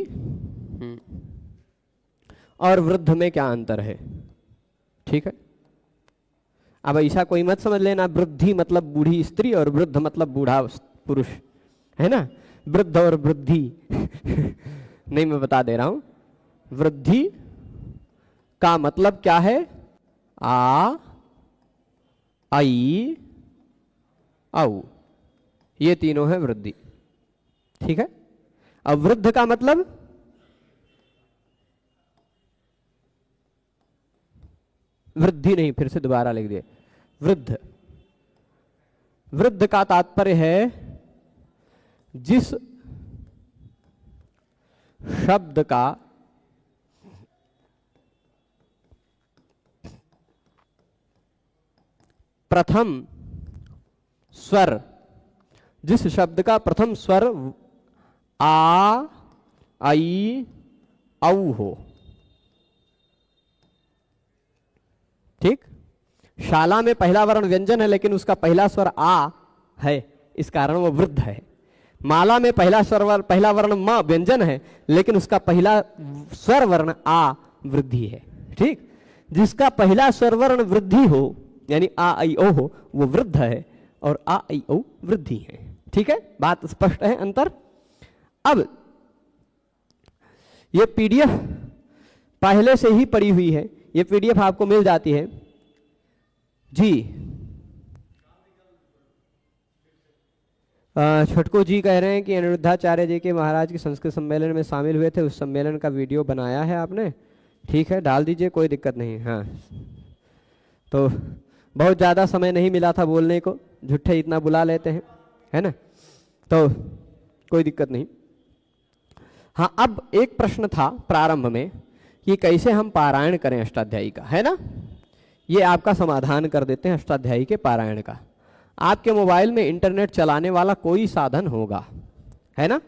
और वृद्ध में क्या अंतर है? ठीक है। अब ऐसा कोई मत समझ लेना वृद्धि मतलब बूढ़ी स्त्री और वृद्ध मतलब बूढ़ा पुरुष, है ना। वृद्ध और वृद्धि नहीं, मैं बता दे रहा हूं। वृद्धि का मतलब क्या है? आ आई औ, ये तीनों है वृद्धि। ठीक है। अब वृद्ध का मतलब वृद्धि नहीं, फिर से दोबारा लिख दिए वृद्ध। वृद्ध का तात्पर्य है जिस शब्द का प्रथम स्वर, जिस शब्द का प्रथम स्वर आ आई औ हो। ठीक। शाला में पहला वर्ण व्यंजन है लेकिन उसका पहला स्वर आ है, इस कारण वो वृद्ध है। माला में पहला वर्ण म व्यंजन है लेकिन उसका पहला स्वर वर्ण आ वृद्धि है। ठीक। जिसका पहला स्वर वर्ण वृद्धि हो यानी आ आई ओ हो वो वृद्ध है, और आ आई ओ वृद्धि है। ठीक है। बात स्पष्ट है, अंतर। अब ये पीडीएफ पहले से ही पड़ी हुई है, ये पीडीएफ आपको मिल जाती है जी। छटको जी कह रहे हैं कि अनिरुद्धाचार्य जी के महाराज के संस्कृत सम्मेलन में शामिल हुए थे, उस सम्मेलन का वीडियो बनाया है आपने? ठीक है, डाल दीजिए, कोई दिक्कत नहीं। हाँ, तो बहुत ज़्यादा समय नहीं मिला था बोलने को, झूठे इतना बुला लेते हैं, है ना, तो कोई दिक्कत नहीं। हाँ, अब एक प्रश्न था प्रारंभ में कि कैसे हम पारायण करें अष्टाध्यायी का, है ना। ये आपका समाधान कर देते हैं अष्टाध्यायी के पारायण का। आपके मोबाइल में इंटरनेट चलाने वाला कोई साधन होगा, है ना।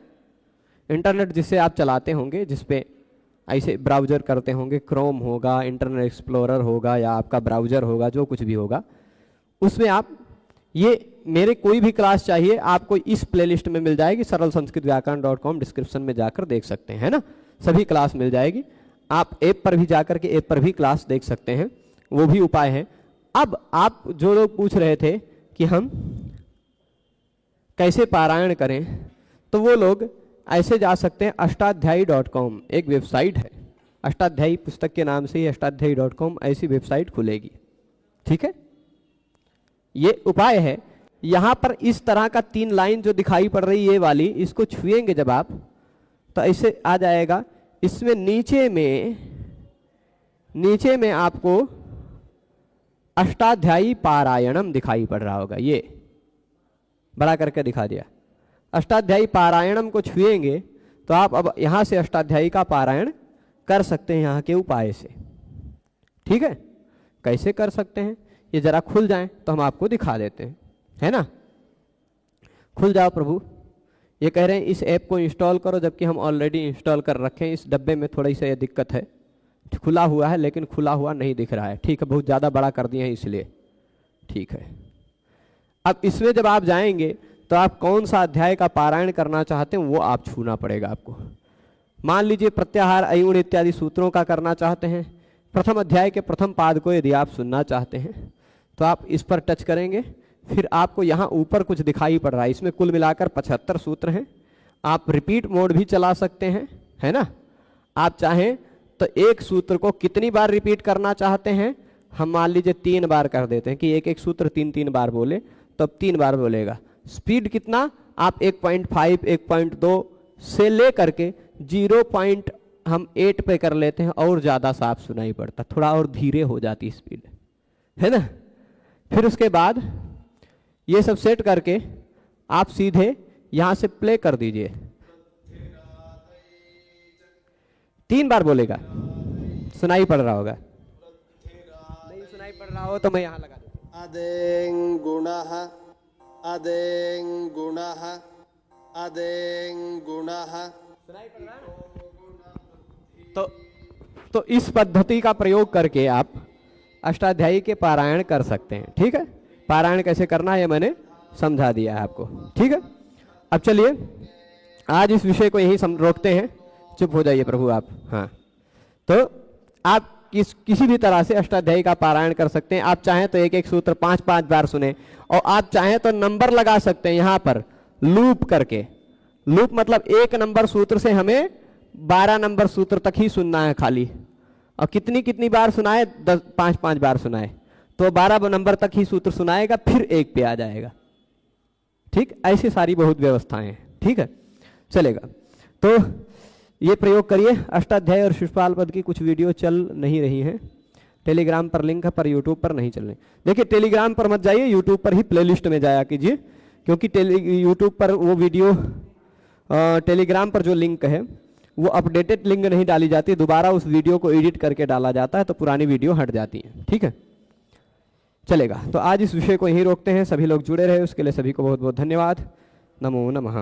इंटरनेट जिससे आप चलाते होंगे, जिसपे ऐसे ब्राउजर करते होंगे, क्रोम होगा, इंटरनेट एक्सप्लोरर होगा, या आपका ब्राउजर होगा, जो कुछ भी होगा, उसमें आप ये मेरे कोई भी क्लास चाहिए आपको इस प्लेलिस्ट में मिल जाएगी, सरलसंस्कृतव्याकरण.com, डिस्क्रिप्शन में जाकर देख सकते हैं, है ना। सभी क्लास मिल जाएगी। आप ऐप पर भी जाकर के ऐप पर भी क्लास देख सकते हैं, वो भी उपाय है। अब आप जो लोग पूछ रहे थे कि हम कैसे पारायण करें, तो वो लोग ऐसे जा सकते हैं। अष्टाध्यायी.com एक वेबसाइट है, अष्टाध्यायी पुस्तक के नाम से ही अष्टाध्यायी.com ऐसी वेबसाइट खुलेगी। ठीक है, ये उपाय है। यहां पर इस तरह का 3 लाइन जो दिखाई पड़ रही है ये वाली, इसको छुएंगे जब आप तो ऐसे आ जाएगा। इसमें नीचे में आपको अष्टाध्यायी पारायणम दिखाई पड़ रहा होगा, ये बड़ा करके दिखा दिया। अष्टाध्यायी पारायणम को छुएंगे तो आप अब यहां से अष्टाध्यायी का पारायण कर सकते हैं यहाँ के उपाय से। ठीक है, कैसे कर सकते हैं ये जरा खुल जाएं तो हम आपको दिखा देते हैं, है ना। खुल जाओ प्रभु। ये कह रहे हैं इस ऐप को इंस्टॉल करो, जबकि हम ऑलरेडी इंस्टॉल कर रखे हैं। इस डब्बे में थोड़ी सी ये दिक्कत है, खुला हुआ है लेकिन खुला हुआ नहीं दिख रहा है। ठीक है, बहुत ज़्यादा बड़ा कर दिए हैं इसलिए। ठीक है, अब इसमें जब आप जाएंगे तो आप कौन सा अध्याय का पारायण करना चाहते हैं वो आप छूना पड़ेगा आपको। मान लीजिए प्रत्याहार, अयुण इत्यादि सूत्रों का करना चाहते हैं, प्रथम अध्याय के प्रथम पाद को यदि आप सुनना चाहते हैं तो आप इस पर टच करेंगे। फिर आपको यहाँ ऊपर कुछ दिखाई पड़ रहा है, इसमें कुल मिलाकर 75 सूत्र हैं। आप रिपीट मोड भी चला सकते हैं, है ना। आप चाहें तो एक सूत्र को कितनी बार रिपीट करना चाहते हैं, हम मान लीजिए 3 बार कर देते हैं कि एक एक सूत्र 3 बार बोले, तो अब 3 बार बोलेगा। स्पीड कितना, आप 1.5 1.2 से ले करके 0.8 पे कर लेते हैं और ज़्यादा साफ सुनाई पड़ता, थोड़ा और धीरे हो जाती स्पीड, है ना। फिर उसके बाद ये सब सेट करके आप सीधे यहाँ से प्ले कर दीजिए। 3 बार बोलेगा, सुनाई पड़ रहा होगा। नहीं सुनाई पड़ रहा हो तो मैं यहाँ लगा दूँ। अदें गुणः अदें गुणः अदें गुणः। सुनाई पड़ रहा है? तो इस पद्धति का प्रयोग करके आप अष्टाध्यायी के पारायण कर सकते हैं। ठीक है, पारायण कैसे करना है मैंने समझा दिया है आपको। ठीक है, अब चलिए आज इस विषय को यहीं रोकते हैं। चुप हो जाइए प्रभु आप। हाँ, तो आप किसी भी तरह से अष्टाध्यायी का पारायण कर सकते हैं। आप चाहें तो एक एक सूत्र 5 बार सुने, और आप चाहें तो नंबर लगा सकते हैं यहाँ पर लूप करके। लूप मतलब 1 नंबर सूत्र से हमें 12 नंबर सूत्र तक ही सुनना है खाली, और कितनी बार सुनाए, 5 बार सुनाए तो 12 नंबर तक ही सूत्र सुनाएगा, फिर 1 पे आ जाएगा। ठीक, ऐसी सारी बहुत व्यवस्थाएं हैं। ठीक है, चलेगा। तो ये प्रयोग करिए। अष्टाध्याय और शिशुपाल पद की कुछ वीडियो चल नहीं रही हैं, टेलीग्राम पर लिंक है, पर यूट्यूब पर नहीं चल रही। देखिए टेलीग्राम पर मत जाइए, यूट्यूब पर ही प्लेलिस्ट में जाया कीजिए, क्योंकि यूट्यूब पर वो वीडियो, टेलीग्राम पर जो लिंक है वो अपडेटेड लिंक नहीं डाली जाती, दोबारा उस वीडियो को एडिट करके डाला जाता है, तो पुरानी वीडियो हट जाती है। ठीक है, चलेगा। तो आज इस विषय को यहीं रोकते हैं। सभी लोग जुड़े रहे उसके लिए सभी को बहुत बहुत धन्यवाद। नमो नमः।